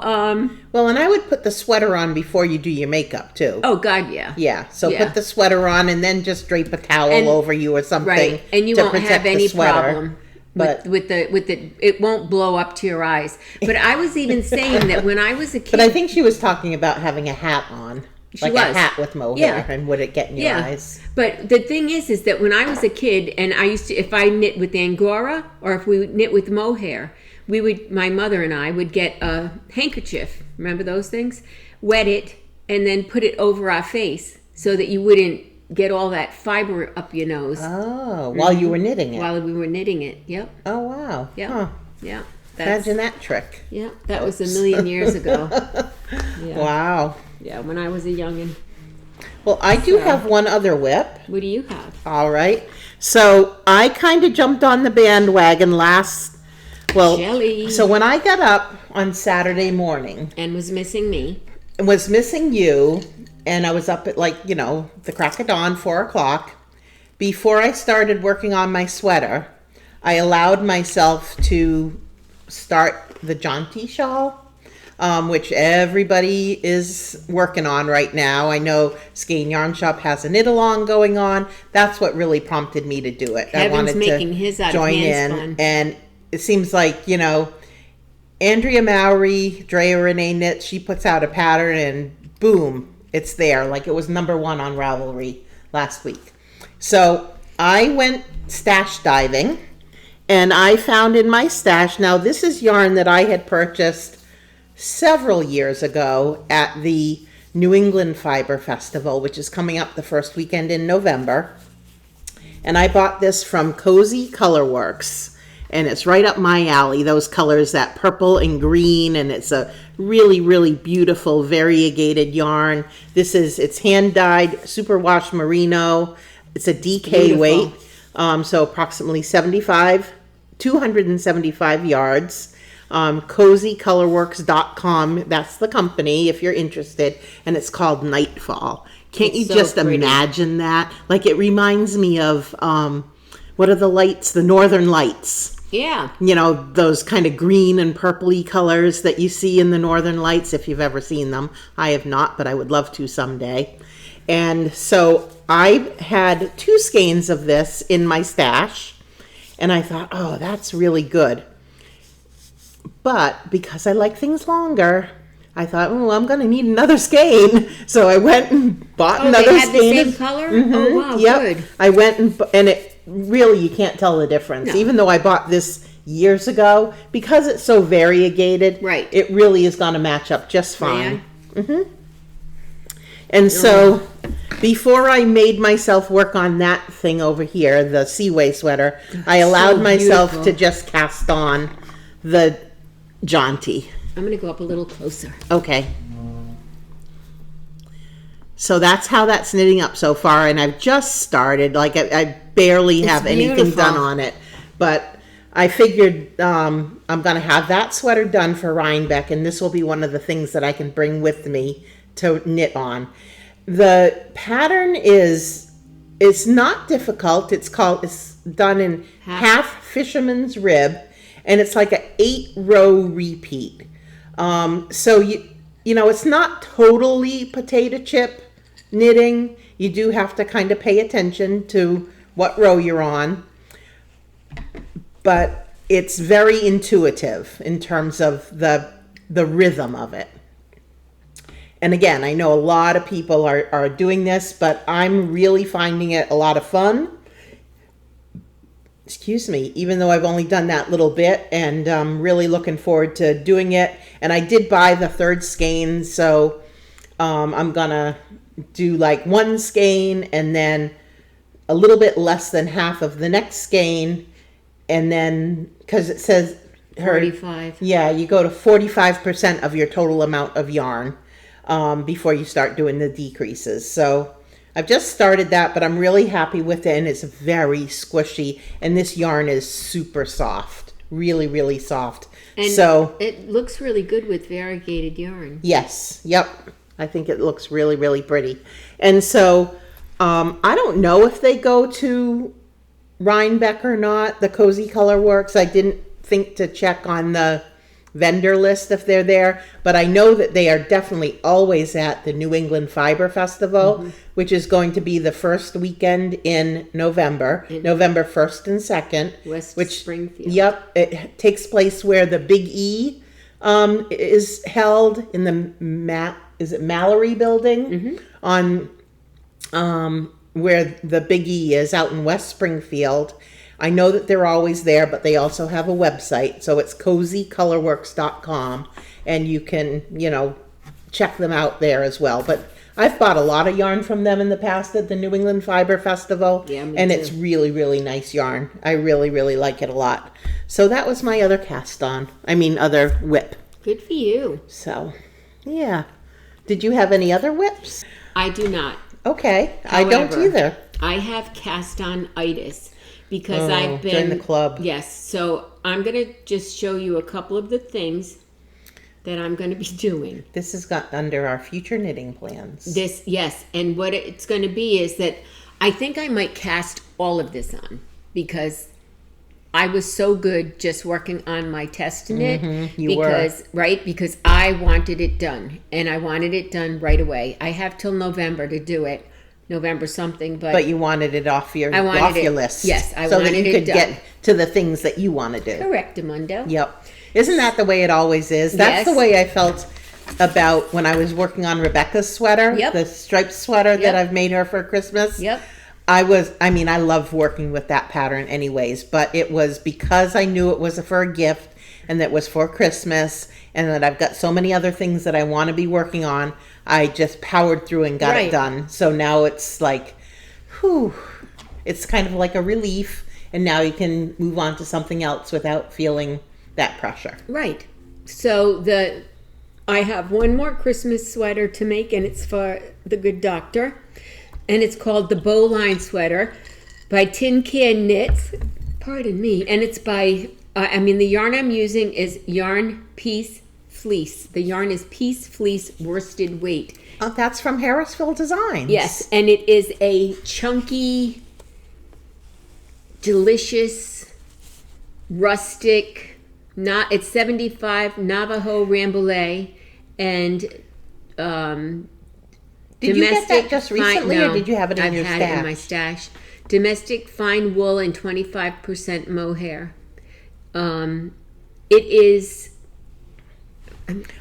well, and I would put the sweater on before you do your makeup too. Oh God, yeah. Yeah. So put the sweater on and then just drape a towel over you or something. Right, and you won't have any problem. But with the it won't blow up to your eyes. But I was even saying that when I was a kid. But I think she was talking about having a hat on. A hat with mohair, and would it get in your eyes? But the thing is that when I was a kid, and I used to, if I knit with Angora or if we knit with mohair, my mother and I would get a handkerchief. Remember those things? Wet it and then put it over our face so that you wouldn't get all that fiber up your nose. Oh, while you were knitting it. While we were knitting it. Yep. Oh wow. Yep. Huh. Yeah. Imagine that trick. Yeah, that was a million years ago. Yeah. Wow. Yeah, when I was a youngin'. Well, I do have one other whip. What do you have? All right. So I kind of jumped on the bandwagon Jelly. So when I got up on Saturday morning. And was missing me. Was missing you. And I was up at the crack of dawn, 4 o'clock. Before I started working on my sweater, I allowed myself to start the jaunty shawl. Which everybody is working on right now. I know Skein Yarn Shop has a knit along going on. That's what really prompted me to do it. Kevin's I wanted making to his out join of in, fun. and it seems like Andrea Mowry, Drea Renee Knits. She puts out a pattern, and boom, it's there. Like it was #1 on Ravelry last week. So I went stash diving, and I found in my stash. Now this is yarn that I had purchased several years ago at the New England Fiber Festival, which is coming up the first weekend in November. And I bought this from Cozy Colorworks, and it's right up my alley, those colors, that purple and green, and it's a really, really beautiful variegated yarn. It's hand-dyed, superwash merino. It's a DK weight, so approximately 275 yards. CozyColorworks.com, that's the company if you're interested, and it's called Nightfall. Can't you just imagine that? Like it reminds me of what are the lights? The Northern Lights. Yeah. Those kind of green and purpley colors that you see in the Northern Lights, if you've ever seen them. I have not, but I would love to someday. And so I had 2 skeins of this in my stash, and I thought, oh, that's really good. But because I like things longer, I thought, I'm going to need another skein. So I went and bought another skein. They had the same color? Mm-hmm. Oh, wow, good. I went and it really, you can't tell the difference. No. Even though I bought this years ago, because it's so variegated, right, it really is going to match up just fine. Mm-hmm. And so before I made myself work on that thing over here, the Seaway sweater, I allowed myself to just cast on the jaunty. I'm going to go up a little closer. Okay. So that's how that's knitting up so far, and I've just started. Like I barely have anything done on it, but I figured I'm going to have that sweater done for Reinbeck, and this will be one of the things that I can bring with me to knit on. The pattern it's not difficult. It's done in half fisherman's rib. And it's like an 8-row repeat. So it's not totally potato chip knitting. You do have to kind of pay attention to what row you're on. But it's very intuitive in terms of the rhythm of it. And again, I know a lot of people are doing this, but I'm really finding it a lot of fun. Excuse me, even though I've only done that little bit, and I'm really looking forward to doing it. And I did buy the 3rd skein, so I'm gonna do like 1 skein and then a little bit less than half of the next skein, and then because it says 45. Yeah, you go to 45% of your total amount of yarn before you start doing the decreases. So I've just started that, but I'm really happy with it, and it's very squishy, and this yarn is super soft, really, really soft. And so it looks really good with variegated yarn. Yes, yep. I think it looks really, really pretty. And so I don't know if they go to Rhinebeck or not, the Cozy Color Works. I didn't think to check on the vendor list if they're there, but I know that they are definitely always at the New England Fiber Festival, which is going to be the first weekend in November, November 1st and 2nd. West which, Springfield. Yep, it takes place where the Big E is held in the Mallory building on where the Big E is out in West Springfield. I know that they're always there, but they also have a website. So it's cozycolorworks.com, and you can, check them out there as well. But I've bought a lot of yarn from them in the past at the New England Fiber Festival. Yeah, me and too. It's really, really nice yarn. I really, really like it a lot. So that was my other other whip. Good for you. So, yeah. Did you have any other whips? I do not. Okay. I don't However, either. I have cast on itis because I've been join the club. Yes, so I'm going to just show you a couple of the things that I'm going to be doing. This has got under our future knitting plans. Yes, and what it's going to be is that I think I might cast all of this on because I was so good just working on my test knit because I wanted it done, and I wanted it done right away. I have till November to do it. November something, but you wanted it off your list. Yes, I so wanted that you it could done. get to the things that you want to do. Correct, Amundo. Yep. Isn't that the way it always is? That's the way I felt about when I was working on Rebecca's sweater, the striped sweater that I've made her for Christmas. Yep. I love working with that pattern anyways, but it was because I knew it was for a gift and that was for Christmas, and that I've got so many other things that I want to be working on. I just powered through and got it done. So now it's like, whew, it's kind of like a relief, and now you can move on to something else without feeling that pressure. Right. So I have one more Christmas sweater to make, and it's for the good doctor, and it's called the Bowline Sweater by Tin Can Knits. Pardon me. And it's by, the yarn I'm using is Yarn Piece Fleece. The yarn is Piece Fleece worsted weight. Oh, that's from Harrisville Designs. Yes, and it is a chunky, delicious, rustic, it's 75 Navajo Rambouillet, and did you get that just recently, or did you have it in your stash? I've had it in my stash. Domestic fine wool and 25% mohair. It is.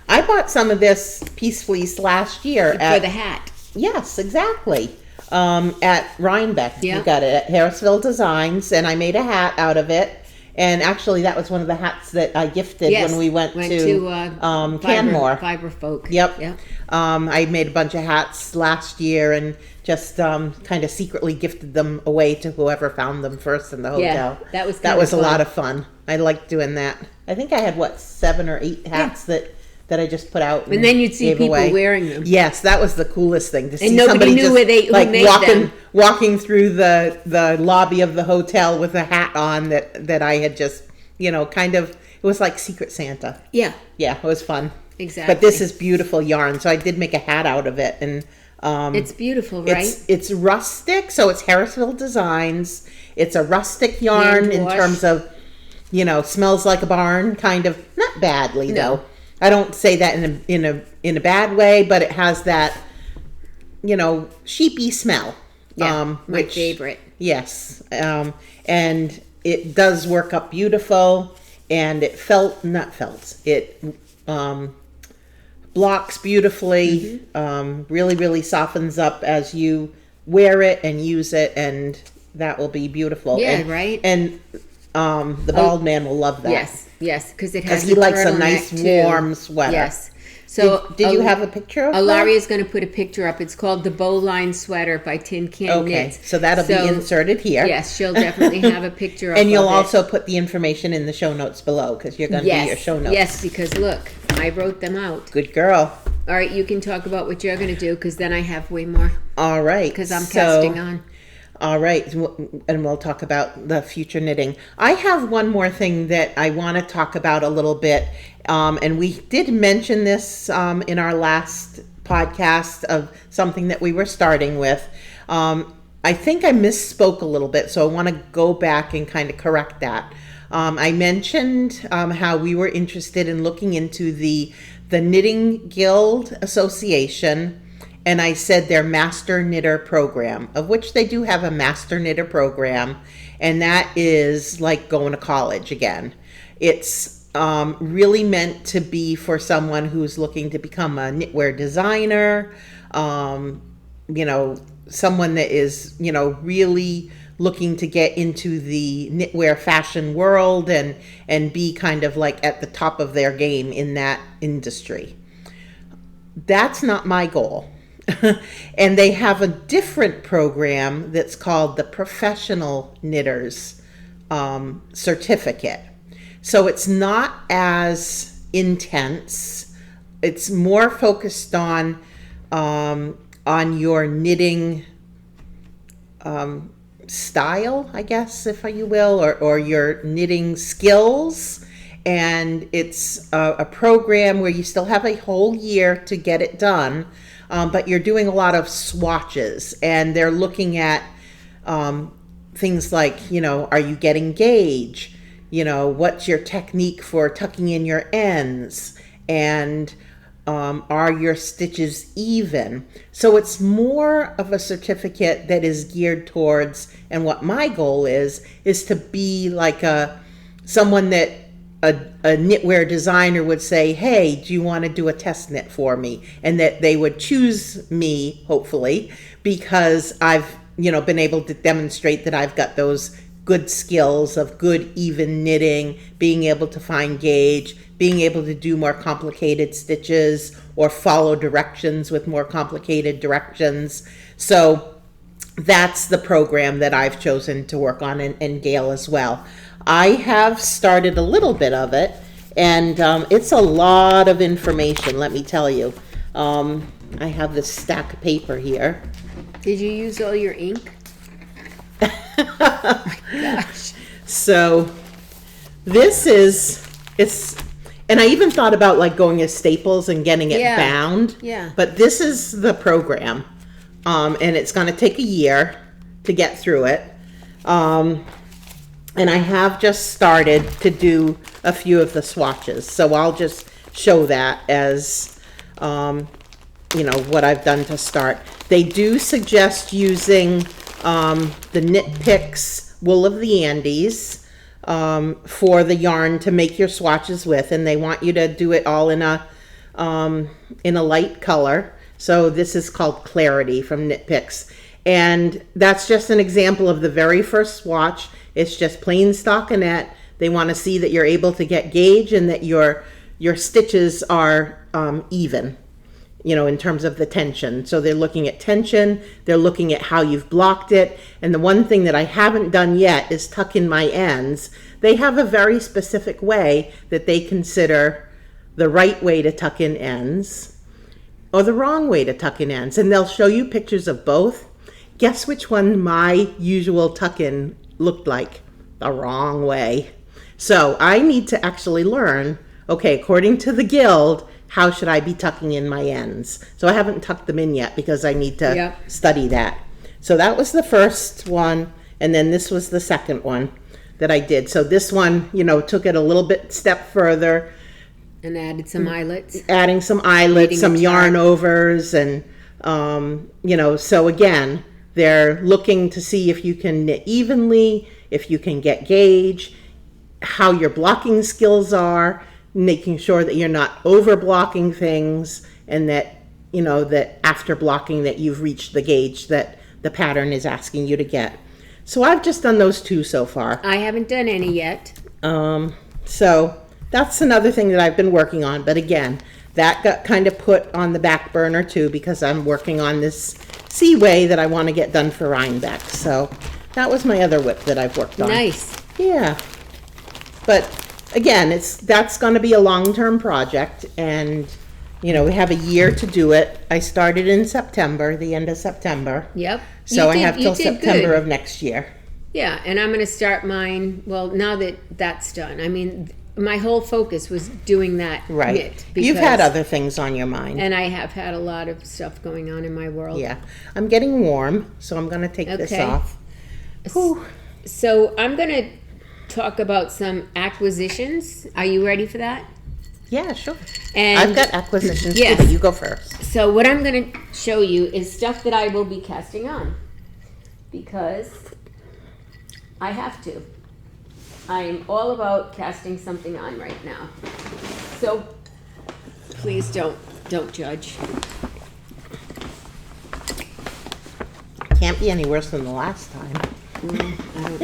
I bought some of this Piece Fleece last year for the hat. Yes, exactly. At Reinbeck, Yeah. we got it at Harrisville Designs, and I made a hat out of it. And actually, that was one of the hats that I gifted when we went to Canmore. Fiber Folk. Yep. I made a bunch of hats last year and just kind of secretly gifted them away to whoever found them first in the hotel. Yeah, that was a lot of fun. I liked doing that. I think I had 7 or 8 hats that I just put out, and then you'd see people away. Wearing them. Yes, that was the coolest thing to see. And nobody somebody knew just, where who made them. Walking through the lobby of the hotel with a hat on that I had just kind of. It was like Secret Santa. Yeah, it was fun. Exactly. But this is beautiful yarn, so I did make a hat out of it, and it's beautiful, right? It's rustic, so it's Harrisville Designs. It's a rustic yarn in terms of, smells like a barn, kind of. Not badly though. I don't say that in a bad way, but it has that, sheepy smell. Yeah, my favorite. Yes, and it does work up beautiful, and it blocks beautifully. Really, really softens up as you wear it and use it, and that will be beautiful. Yeah, right. And the bald man will love that. Yes, because it has. Because he likes a nice warm sweater. Yes. So did you have a picture of that? Ilaria's going to put a picture up. It's called the Bowline Sweater by Tin Can Knits. So that'll be inserted here. Yes, she'll definitely have a picture and you'll also put the information in the show notes below because you're going to do your show notes. Yes, because look, I wrote them out. Good girl. All right, you can talk about what you're going to do because then I have way more. All right. Because I'm casting on. All right, and we'll talk about the future knitting. I have one more thing that I want to talk about a little bit, and we did mention this in our last podcast of something that we were starting with. I think I misspoke a little bit, so I want to go back and kind of correct that. I mentioned how we were interested in looking into the Knitting Guild Association, and I said their Master Knitter program, of which they do have a Master Knitter program, and that is like going to college again. It's really meant to be for someone who's looking to become a knitwear designer, someone that is, really looking to get into the knitwear fashion world and be kind of like at the top of their game in that industry. That's not my goal. And they have a different program that's called the Professional Knitters Certificate. So it's not as intense. It's more focused on your knitting style, I guess, if you will, or your knitting skills. And it's a program where you still have a whole year to get it done. But you're doing a lot of swatches, and they're looking at things like, are you getting gauge? What's your technique for tucking in your ends? And are your stitches even? So it's more of a certificate that is geared towards, and what my goal is to be like someone that a knitwear designer would say, hey, do you want to do a test knit for me? And that they would choose me, hopefully, because I've, been able to demonstrate that I've got those good skills of good, even knitting, being able to find gauge, being able to do more complicated stitches or follow directions with more complicated directions. So that's the program that I've chosen to work on, and Gayle as well. I have started a little bit of it, and it's a lot of information, let me tell you. I have this stack of paper here. Did you use all your ink? Oh my gosh. So this it's, and I even thought about like going to Staples and getting it bound. Yeah. But this is the program, and it's going to take a year to get through it. And I have just started to do a few of the swatches. So I'll just show that as, what I've done to start. They do suggest using the Knit Picks Wool of the Andes for the yarn to make your swatches with. And they want you to do it all in a light color. So this is called Clarity from Knit Picks. And that's just an example of the very first swatch. It's just plain stockinette. They want to see that you're able to get gauge and that your stitches are even, in terms of the tension. So they're looking at tension, they're looking at how you've blocked it. And the one thing that I haven't done yet is tuck in my ends. They have a very specific way that they consider the right way to tuck in ends or the wrong way to tuck in ends. And they'll show you pictures of both. Guess which one my usual tuck-in looked like? The wrong way. So I need to actually learn, okay, according to the Guild, how should I be tucking in my ends? So I haven't tucked them in yet because I need to study that. So that was the first one, and then this was the second one that I did. So this one, took it a little bit step further. And added some eyelets. Adding some eyelets, some yarn overs, and, so again, they're looking to see if you can knit evenly, if you can get gauge, how your blocking skills are, making sure that you're not over blocking things, and that, that after blocking that you've reached the gauge that the pattern is asking you to get. So I've just done those two so far. I haven't done any yet. So that's another thing that I've been working on. But again, that got kind of put on the back burner too, because I'm working on this Seaway that I want to get done for Rhinebeck. So that was my other whip that I've worked on. Nice. Yeah. But again, that's going to be a long-term project, and we have a year to do it. I started in September, the end of September. Yep. So I have till September of next year. Yeah, and I'm going to start mine, well, now that that's done. I mean, my whole focus was doing that knit. You've had other things on your mind. And I have had a lot of stuff going on in my world. Yeah. I'm getting warm, so I'm going to take this off. Whew. So I'm going to talk about some acquisitions. Are you ready for that? Yeah, sure. And I've got acquisitions yes. too, but you go first. So what I'm going to show you is stuff that I will be casting on, because I have to. I'm all about casting something on right now. So please don't judge. Can't be any worse than the last time. I don't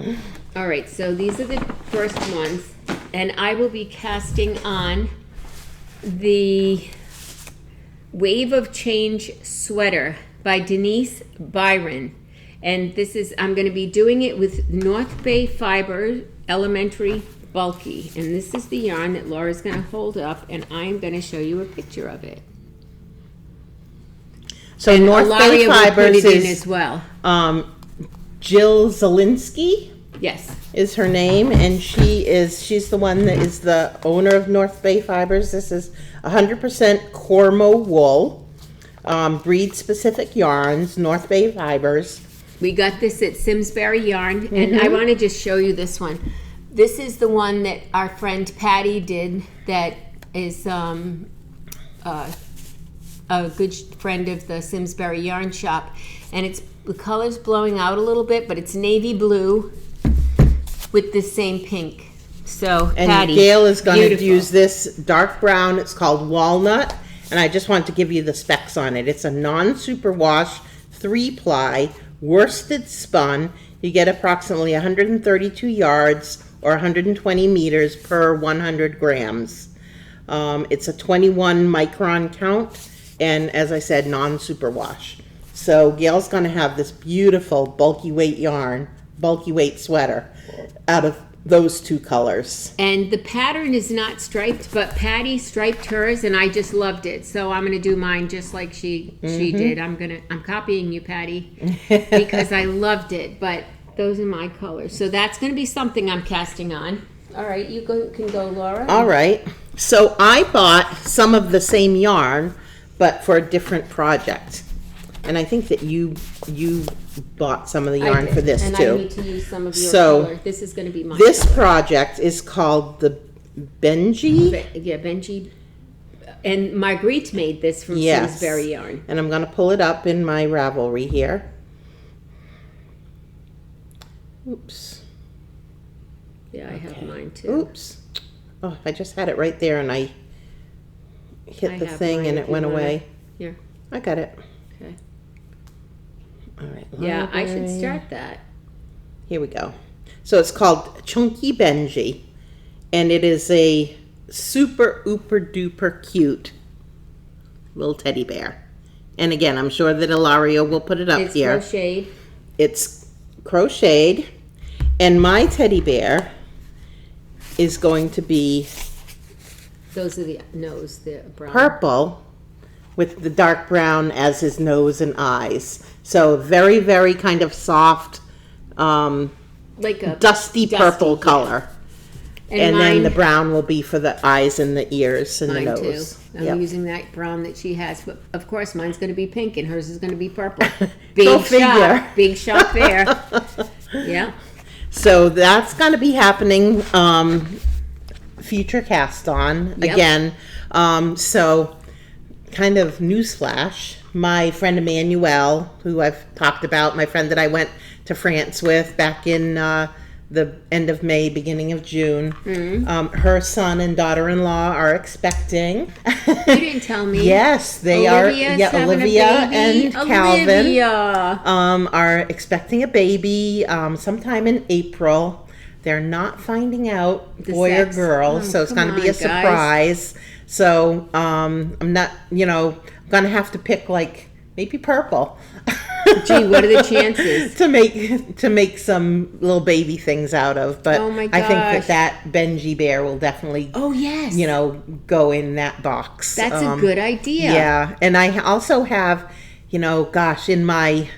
know. All right, so these are the first ones, and I will be casting on the Wave of Change sweater by Denise Byron. And I'm going to be doing it with North Bay Fiber Elementary Bulky. And this is the yarn that Laura's going to hold up, and I'm going to show you a picture of it. So and North Bay Ilaria Fibers will put it in is as well. Jill Zielinski. Yes. Is her name, and she's the one that is the owner of North Bay Fibers. This is 100% Cormo wool, breed-specific yarns, North Bay Fibers. We got this at Simsbury Yarn, and I want to just show you this one. This is the one that our friend Patty did that is a good friend of the Simsbury Yarn Shop. And the color's blowing out a little bit, but it's navy blue with the same pink. So, and Patty, Gayle is going to use this dark brown. It's called Walnut, and I just want to give you the specs on it. It's a non-superwash 3-ply worsted spun. You get approximately 132 yards or 120 meters per 100 grams. It's a 21 micron count, and as I said, non-superwash. So Gayle's going to have this beautiful bulky weight yarn, bulky weight sweater out of those two colors. And the pattern is not striped, but Patty striped hers, and I just loved it. So I'm going to do mine just like she did. I'm copying you, Patty, because I loved it. But those are my colors. So that's going to be something I'm casting on. All right, you can go, Laura. All right. So I bought some of the same yarn, but for a different project. And I think that you bought some of the yarn for this and too. I need to use some of your color. This is going to be my This color. project is called the Benji. Benji. And Marguerite made this from Simsbury Yarn. And I'm going to pull it up in my Ravelry here. Oops. Yeah, I have mine too. Oops. Oh, I just had it right there and I hit the thing and it went away. Here. I got it. Okay. All right. Yeah, I should start that. Here we go. So it's called Chunky Benji, and it is a super ooper duper cute little teddy bear. And again, I'm sure that Ilaria will put it up here. It's crocheted. It's crocheted, and my teddy bear is going to be Those are the nose, the brown. purple with the dark brown as his nose and eyes. So very, very kind of soft, like a dusty purple color. And then the brown will be for the eyes and the ears and the nose. Too. I'm using that brown that she has, but of course mine's going to be pink and hers is going to be purple. Go figure. Big shot there. Yeah. So that's going to be happening. Future cast on again. So kind of newsflash. My friend Emmanuelle, who I've talked about, my friend that I went to France with back in the end of May, beginning of June. Her son and daughter-in-law are expecting. You didn't tell me. Yes, they Olivia's are. Yeah, Olivia and Calvin Olivia. are expecting a baby sometime in April. They're not finding out The boy sex. or girl, Oh, so it's come going to be a on, guys. surprise. So I'm not, I'm going to have to pick like maybe purple. Gee, what are the chances? to make some little baby things out of, but Oh my I think gosh. that Benji bear will definitely, Oh, yes. go in that box. That's a good idea. Yeah, and I also have, in my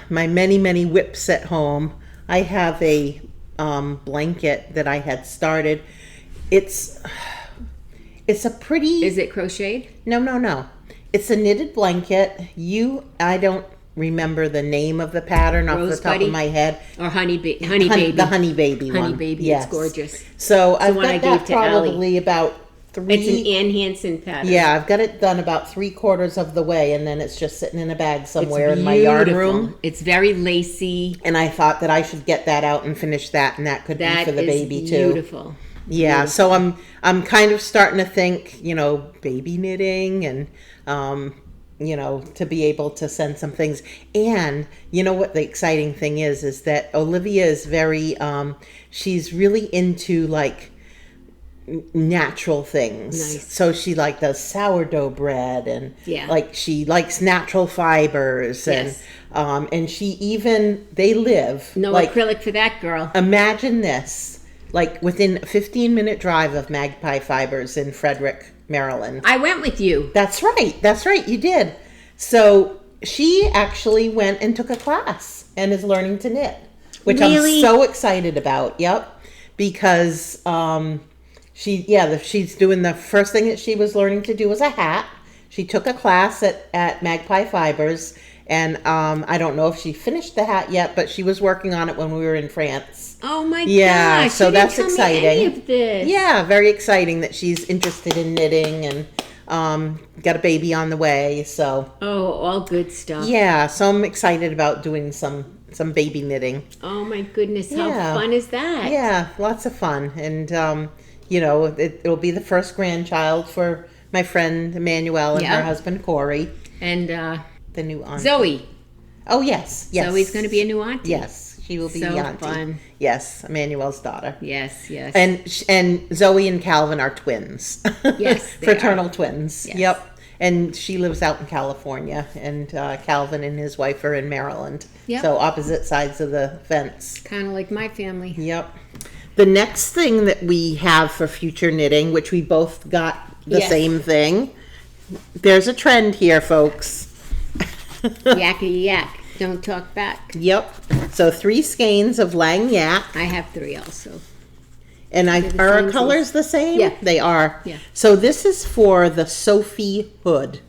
my many whips at home, I have a blanket that I had started. It's a pretty. Is it crocheted? No. It's a knitted blanket. I don't remember the name of the pattern off the top of my head. Or honey baby? The honey baby one. Honey baby, Yes. it's gorgeous. So I've one got I that gave to probably about 3. It's an Ann Hansen pattern. Yeah, I've got it done about 3/4 of the way, and then it's just sitting in a bag It's somewhere in my yarn beautiful. room. It's very lacy. And I thought that I should get that out and finish that, and that could be That for the is baby too. beautiful. Yeah, so I'm kind of starting to think, baby knitting and to be able to send some things. And what the exciting thing is that Olivia is very she's really into like natural things. Nice. So she does sourdough bread and Yeah. she likes natural fibers Yes. and she they live No acrylic for that girl. Imagine this, within a 15-minute drive of Magpie Fibers in Frederick, Maryland. I went with you. That's right, you did. So she actually went and took a class and is learning to knit, which Really? I'm so excited about. Yep, because she's doing the first thing that she was learning to do was a hat. She took a class at Magpie Fibers, and I don't know if she finished the hat yet, but she was working on it when we were in France. Oh my Yeah, gosh. so you that's didn't tell me any exciting. of this. Yeah, very exciting that she's interested in knitting and got a baby on the way. So Oh, all good stuff. yeah, so I'm excited about doing some baby knitting. Oh my goodness, how Yeah. fun is that? Yeah, lots of fun, and it'll be the first grandchild for my friend Emmanuel and Yeah. her husband Corey, And the new auntie. Zoe. Oh yes. Zoe's going to be a new auntie. Yes, she will be So the auntie. fun. Yes, Emmanuel's daughter. Yes. And Zoe and Calvin are twins. Yes, they Fraternal are. twins. Yes. Yep. And she lives out in California, and Calvin and his wife are in Maryland. Yep. So opposite sides of the fence. Kind of like my family. Yep. The next thing that we have for future knitting, which we both got the Yes. same thing, there's a trend here, folks. Yakety yak. Don't talk back. Yep. So 3 skeins of Lang Yak. I have 3 also. And the are our same colors the same? Yeah. They are. Yeah. So this is for the Sophie hood.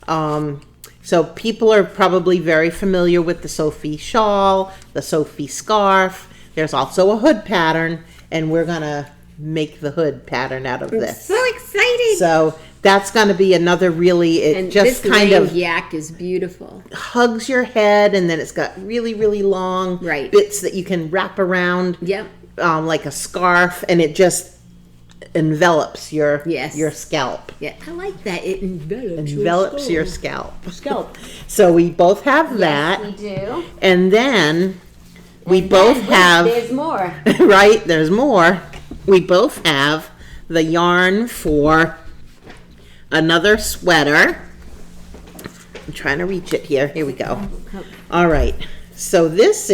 So people are probably very familiar with the Sophie shawl, the Sophie scarf. There's also a hood pattern, and we're gonna make the hood pattern out of this. So excited. So that's gonna be another really, and just this kind Lang of yak is beautiful. hugs your head, and then it's got really long Right. bits that you can wrap around. Yep. Like a scarf, and it just envelops your Yes. your scalp. Yeah, I like that. It Envelops your scalp. scalp. So we both have that, Yes, we do. and then we And both then, have There's more. right. There's more. We both have the yarn for another sweater. I'm trying to reach it here. Here we go. All right. So this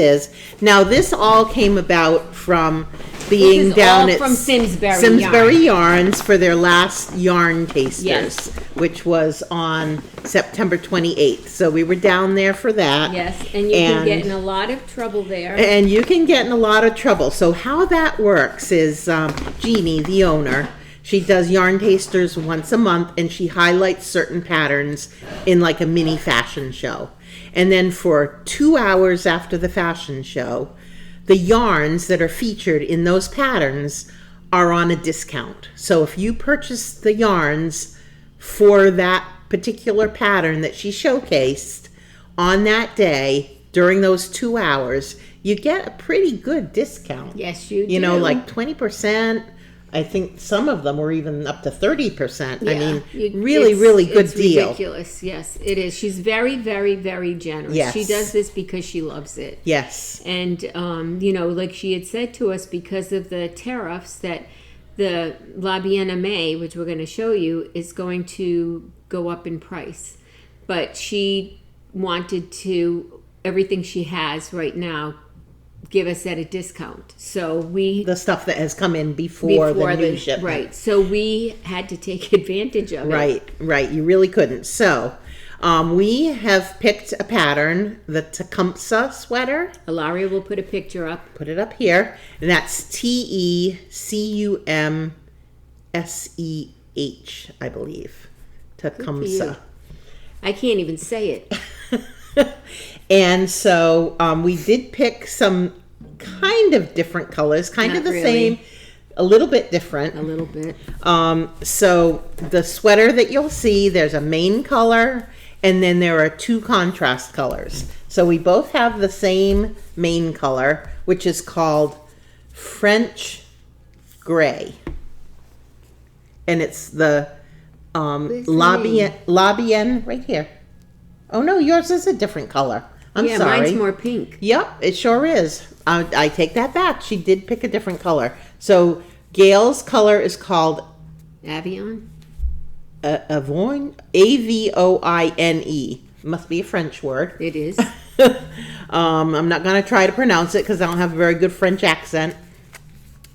all came about from being This is down all at from Simsbury Simsbury Yarns for their last yarn tasters, Yes. which was on September 28th. So we were down there for that. Yes, and you can get in a lot of trouble there. And you can get in a lot of trouble. So how that works is Jeannie, the owner, she does yarn tasters once a month, and she highlights certain patterns in like a mini fashion show. And then for 2 hours after the fashion show, the yarns that are featured in those patterns are on a discount. So if you purchase the yarns for that particular pattern that she showcased on that day during those 2 hours, you get a pretty good discount. Yes, you do. Like 20%. I think some of them were even up to 30%. I Yeah. mean, really good it's deal. Ridiculous. Yes, it is. She's very, very, very generous. Yes. She does this because she loves it. Yes. And, like she had said to us, because of the tariffs, that the La Bien Aimée, which we're going to show you, is going to go up in price. But she wanted to, everything she has right now, give us at a discount. So the stuff that has come in before the new shipment. Right. So we had to take advantage of it. Right. You really couldn't. So we have picked a pattern, the Tecumseh sweater. Ilaria will put a picture up. Put it up here. And that's Tecumseh, I believe. Tecumseh. I can't even say it. And so we did pick some kind of different colors, kind of the same, a little bit different. A little bit. So the sweater that you'll see, there's a main color, and then there are two contrast colors. So we both have the same main color, which is called French Gray. And it's the La Bien right here. Oh no, yours is a different color. I'm sorry. Mine's more pink. Yep, it sure is. I take that back. She did pick a different color. So Gayle's color is called Avion? Avoine, Avoine. Must be a French word. It is. I'm not going to try to pronounce it because I don't have a very good French accent.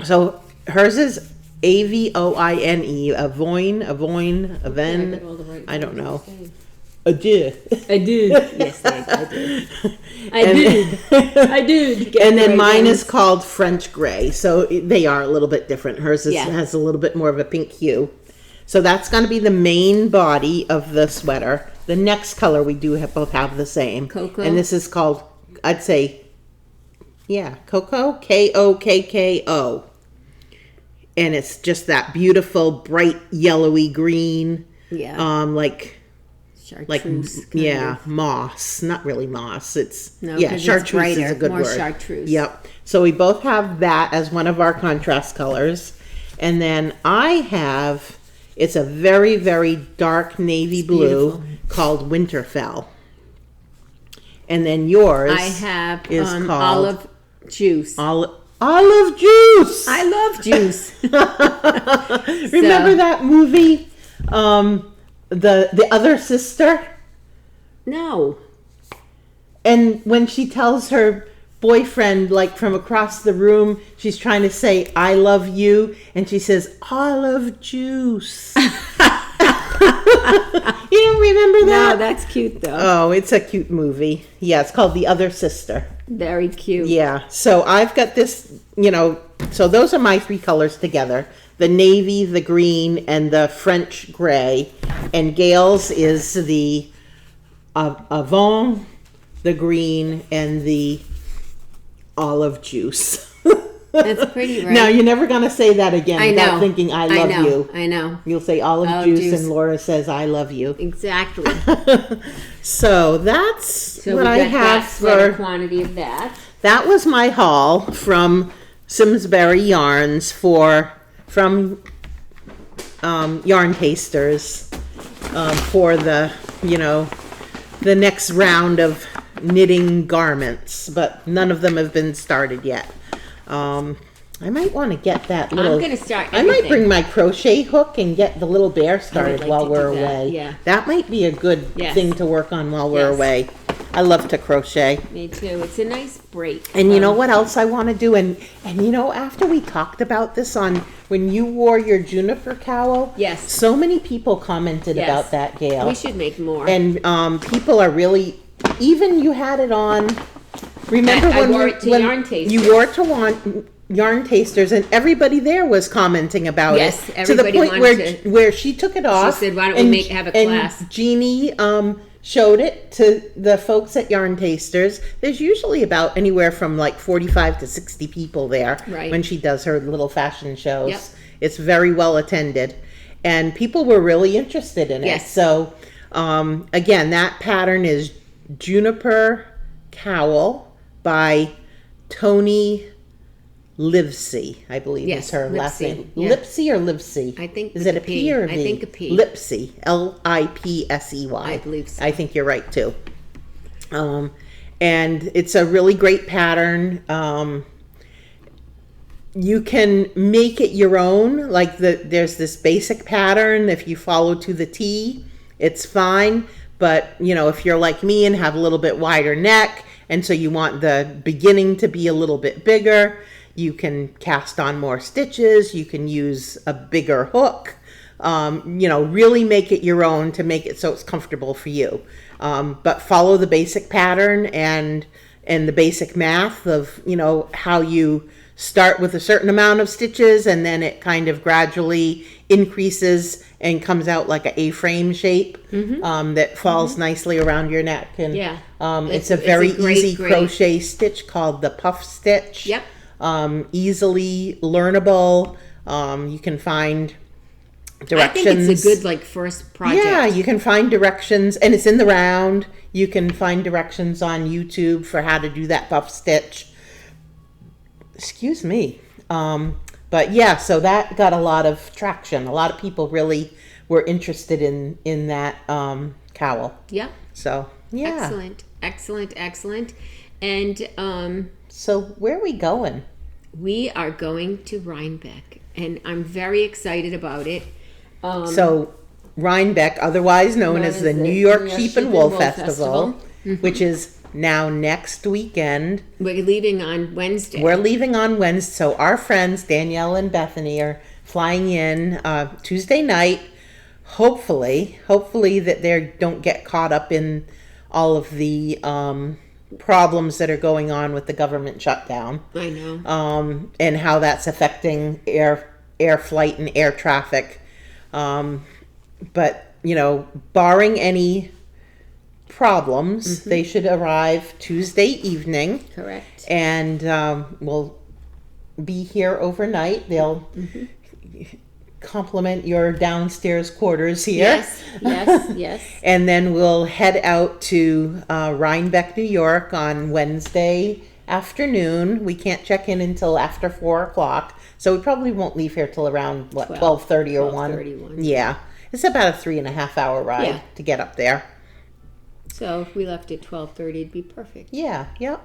So hers is Avoine, Avoine, Aven. I don't know. I did. Yes, I did. I did. And then mine is called French Gray. So they are a little bit different. Hers has a little bit more of a pink hue. So that's going to be the main body of the sweater. The next color we do both have the same. Cocoa. And this is called, I'd say, Cocoa. Kokko. And it's just that beautiful, bright, yellowy green. Yeah. Chartreuse. Moss. Not really moss. It's chartreuse it's brighter, is a good more word. Chartreuse. Yep. So we both have that as one of our contrast colors. And then I have, it's a very, very dark navy blue called Winterfell. And then yours I have is called olive juice. Olive juice. I love juice. Remember that movie? The other sister? No. And when she tells her boyfriend, like from across the room, she's trying to say, I love you. And she says, olive juice. You don't remember that? No, that's cute though. Oh, it's a cute movie. Yeah, it's called The Other Sister. Very cute. Yeah. So I've got this, so those are my three colors together. The navy, the green, and the French gray. And Gayle's is the Avon, the green, and the olive juice. That's pretty, right? Now, you're never going to say that again without thinking, I love you. I know. You'll say olive juice, and Laura says, I love you. Exactly. So that's what I have for quantity of that. That was my haul from Simsbury Yarns from Yarn Tasters for the next round of knitting garments, but none of them have been started yet. I might want to get that little. I'm going to start everything. I might bring my crochet hook and get the little bear started while we're away. Yeah. That might be a good thing to work on while we're away. I love to crochet. Me too. It's a nice break. And you know what else I want to do? And after we talked about this when you wore your juniper cowl, yes, so many people commented about that, Gayle. We should make more. And people are really, even you had it on. Remember I wore it to Yarn Tasters. You wore it to Yarn Tasters, and everybody there was commenting about it. Yes, everybody to the point where she took it off. She said, "Why don't we have a class?" And Jeannie showed it to the folks at Yarn Tasters. There's usually about anywhere from like 45 to 60 people there when she does her little fashion shows. Yep. It's very well attended, and people were really interested in it. Yes. So again, that pattern is Juniper Cowl by Tony Livesey, I believe Yes, is her last Livesey, name. yeah. Lipsey or Livesey? I think is with it a a P P. or a V? I think a P. Lipsey, Lipsey. I believe so. I think you're right too. And it's a really great pattern. You can make it your own. Like there's this basic pattern. If you follow to the T, it's fine. But if you're like me and have a little bit wider neck, and so you want the beginning to be a little bit bigger, you can cast on more stitches. You can use a bigger hook. Really make it your own to make it so it's comfortable for you. But follow the basic pattern and the basic math of, how you start with a certain amount of stitches and then it kind of gradually increases and comes out like a A-frame shape that falls nicely around your neck. And it's a very easy crochet stitch called the puff stitch. Yep. Easily learnable. You can find directions. I think it's a good first project. Yeah, you can find directions, and it's in the round. You can find directions on YouTube for how to do that puff stitch. Excuse me. But yeah, so that got a lot of traction. A lot of people really were interested in that cowl. Yeah. So yeah. Excellent. And so where are we going? We are going to Rhinebeck, and I'm very excited about it. So Rhinebeck, otherwise known as the New York Sheep and Wool Festival, which is now next weekend. We're leaving on Wednesday. So our friends Danielle and Bethany are flying in Tuesday night. Hopefully that they don't get caught up in all of the problems that are going on with the government shutdown. I know. And how that's affecting air flight and air traffic. But barring any problems, they should arrive Tuesday evening. Correct. And we'll be here overnight. They'll complement your downstairs quarters here. Yes. And then we'll head out to Rhinebeck, New York on Wednesday afternoon. We can't check in until after 4 o'clock. So we probably won't leave here till around 12:30 or 1. Yeah. It's about a 3.5 hour ride to get up there. So if we left at 12:30, it'd be perfect. Yeah, yep.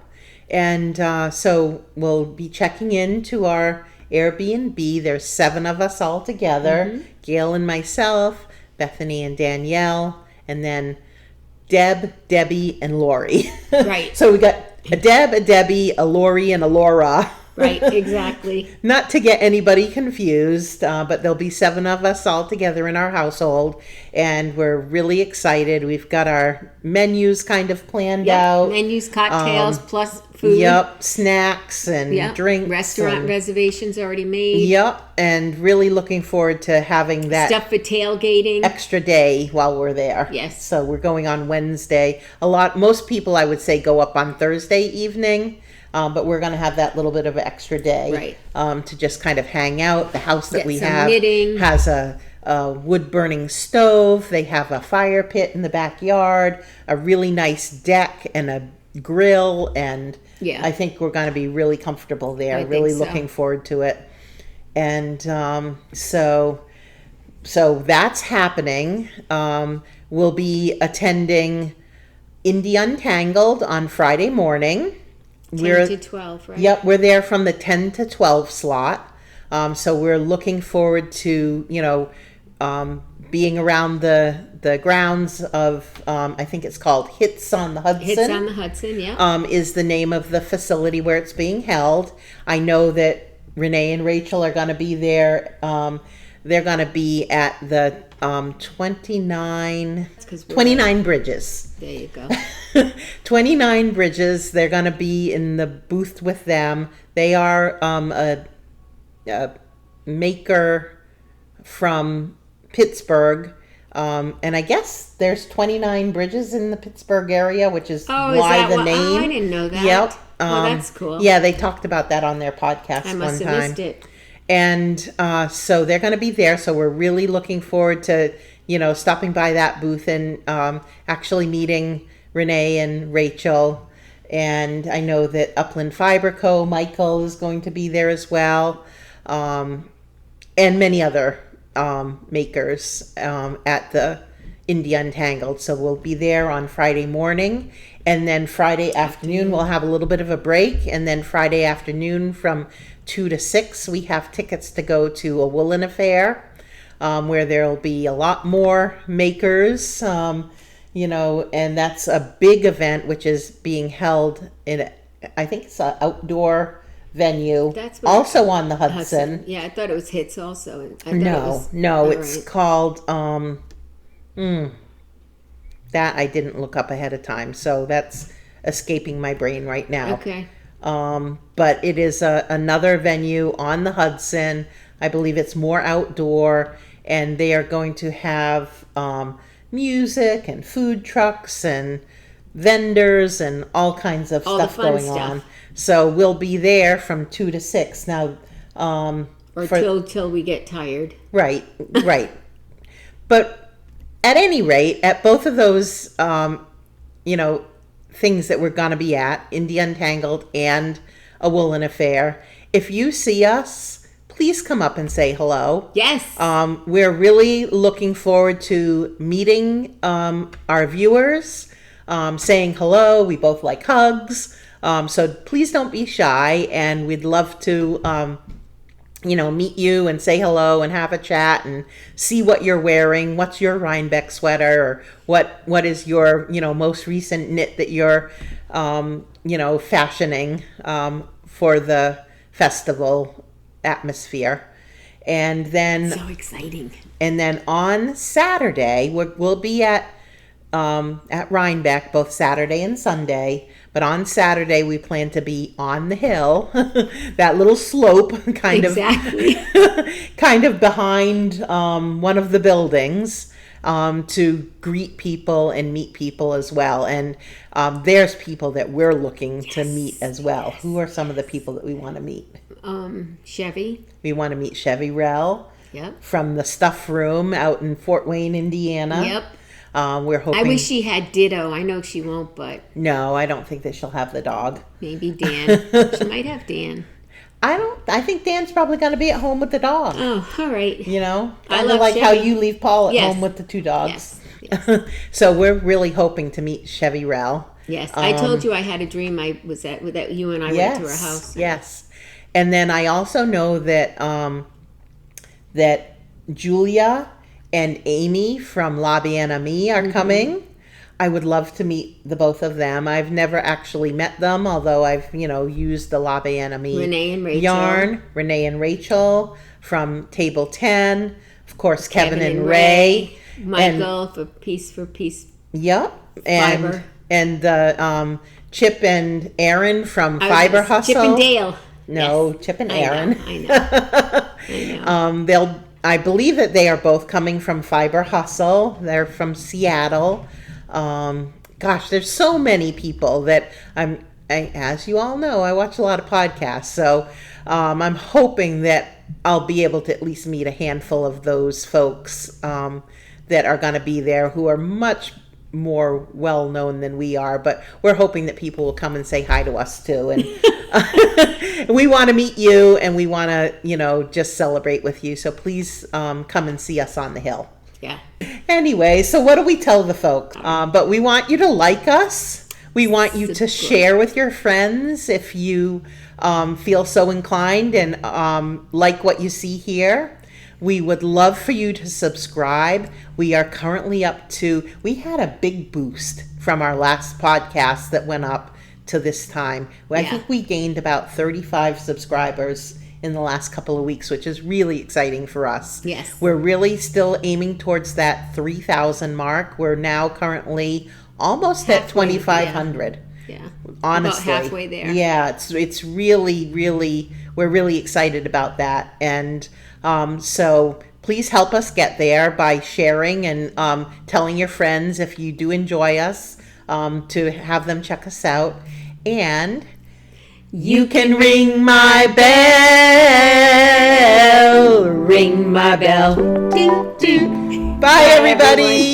And so we'll be checking in our Airbnb. There's 7 of us all together. Gayle and myself, Bethany and Danielle, and then Debbie, and Lori. Right. So we got a Deb, a Debbie, a Lori, and a Laura. Right, exactly. Not to get anybody confused, but there'll be 7 of us all together in our household, and we're really excited. We've got our menus kind of planned out. Menus, cocktails, plus food. Yep, snacks and drinks. Restaurant reservations already made. Yep, and really looking forward to having that stuff for tailgating. Extra day while we're there. Yes. So we're going on Wednesday. Most people, I would say, go up on Thursday evening. But we're going to have that little bit of an extra day to just kind of hang out. The house that we have has a wood-burning stove. They have a fire pit in the backyard, a really nice deck, and a grill. And I think we're going to be really comfortable there. Really looking forward to it. And so that's happening. We'll be attending Indie Untangled on Friday morning. 10 to 12, right? Yep, we're there from the 10 to 12 slot. So we're looking forward to, being around the grounds of, I think it's called Hits on the Hudson. Hits on the Hudson, yeah. Is the name of the facility where it's being held. I know that Renee and Rachel are going to be there. They're going to be at the 29 Bridges. There you go. 29 Bridges. They're going to be in the booth with them. They are a maker from Pittsburgh. And I guess there's 29 bridges in the Pittsburgh area, which is why the name. Oh, I didn't know that. Yep. That's cool. Yeah, they talked about that on their podcast I must one have time. missed it. And so they're going to be there. So we're really looking forward to, stopping by that booth and actually meeting Renee and Rachel And I know that Upland Fiber Co., Michael is going to be there as well, and many other makers at the India Untangled. So we'll be there on Friday morning, and then Friday afternoon we'll have a little bit of a break, and then Friday afternoon from 2 to 6 we have tickets to go to a woolen affair, where there'll be a lot more makers, and that's a big event which is being held in, I think it's an outdoor venue, also on the Hudson. Yeah, I thought it was Hits also. It's called that I didn't look up ahead of time, so that's escaping my brain right now. Okay. But it is another venue on the Hudson. I believe it's more outdoor, and they are going to have music and food trucks and vendors and all kinds of stuff going on. So we'll be there from 2 to 6 now. Till we get tired. Right. But at any rate, at both of those, things that we're going to be at, India Untangled and a woolen affair, if you see us, please come up and say hello. Yes. We're really looking forward to meeting our viewers, saying hello. We both like hugs. So please don't be shy, and we'd love to, meet you and say hello and have a chat and see what you're wearing. What's your Rhinebeck sweater, or what is your, most recent knit that you're, fashioning for the festival atmosphere. And then so exciting. And then on Saturday we'll be at Rhinebeck both Saturday and Sunday. But on Saturday we plan to be on the hill, that little slope kind of behind one of the buildings, to greet people and meet people as well. And there's people that we're looking to meet as well. Yes. Who are some of the people that we want to meet? Chevy. We want to meet Chevy Rell. Yep. From the Stuff Room out in Fort Wayne, Indiana. Yep. We're hoping. I wish she had Ditto. I know she won't, but no, I don't think that she'll have the dog. Maybe Dan. She might have Dan. I think Dan's probably going to be at home with the dog. Oh, all right. I love like Chevy. How you leave Paul at home with the two dogs. Yes. So we're really hoping to meet Chevy Rell. Yes, I told you I had a dream. I was that you and I went to her house. Yes, and then I also know that that Julia and Amy from La Bien Amie are coming. I would love to meet the both of them. I've never actually met them, although I've, used the La Bien Amie yarn. Renee and Rachel from Table 10. Of course, Kevin and Ray. Michael for Piece. Yep. Fiber. And the Chip and Aaron from Fiber Hustle. Chip and Dale. No, yes. Chip and Aaron. I know. I believe that they are both coming from Fiber Hustle. They're from Seattle. There's so many people that as you all know, I watch a lot of podcasts. So I'm hoping that I'll be able to at least meet a handful of those folks that are going to be there, who are much more well known than we are, but we're hoping that people will come and say hi to us too, and we want to meet you, and we want to just celebrate with you, so please come and see us on the hill. Yeah. Anyway, so what do we tell the folk? But we want you to like us. We want you to share with your friends if you feel so inclined and like what you see here. We would love for you to subscribe. We are currently we had a big boost from our last podcast that went up to this time. I think we gained about 35 subscribers in the last couple of weeks, which is really exciting for us. Yes. We're really still aiming towards that 3,000 mark. We're now currently almost at 2,500. Yeah. Honestly. About halfway there. Yeah, it's really, really, we're really excited about that. And so please help us get there by sharing and telling your friends if you do enjoy us, to have them check us out. And you can ring my bell. Ring my bell. Ding, ding. Bye, everybody.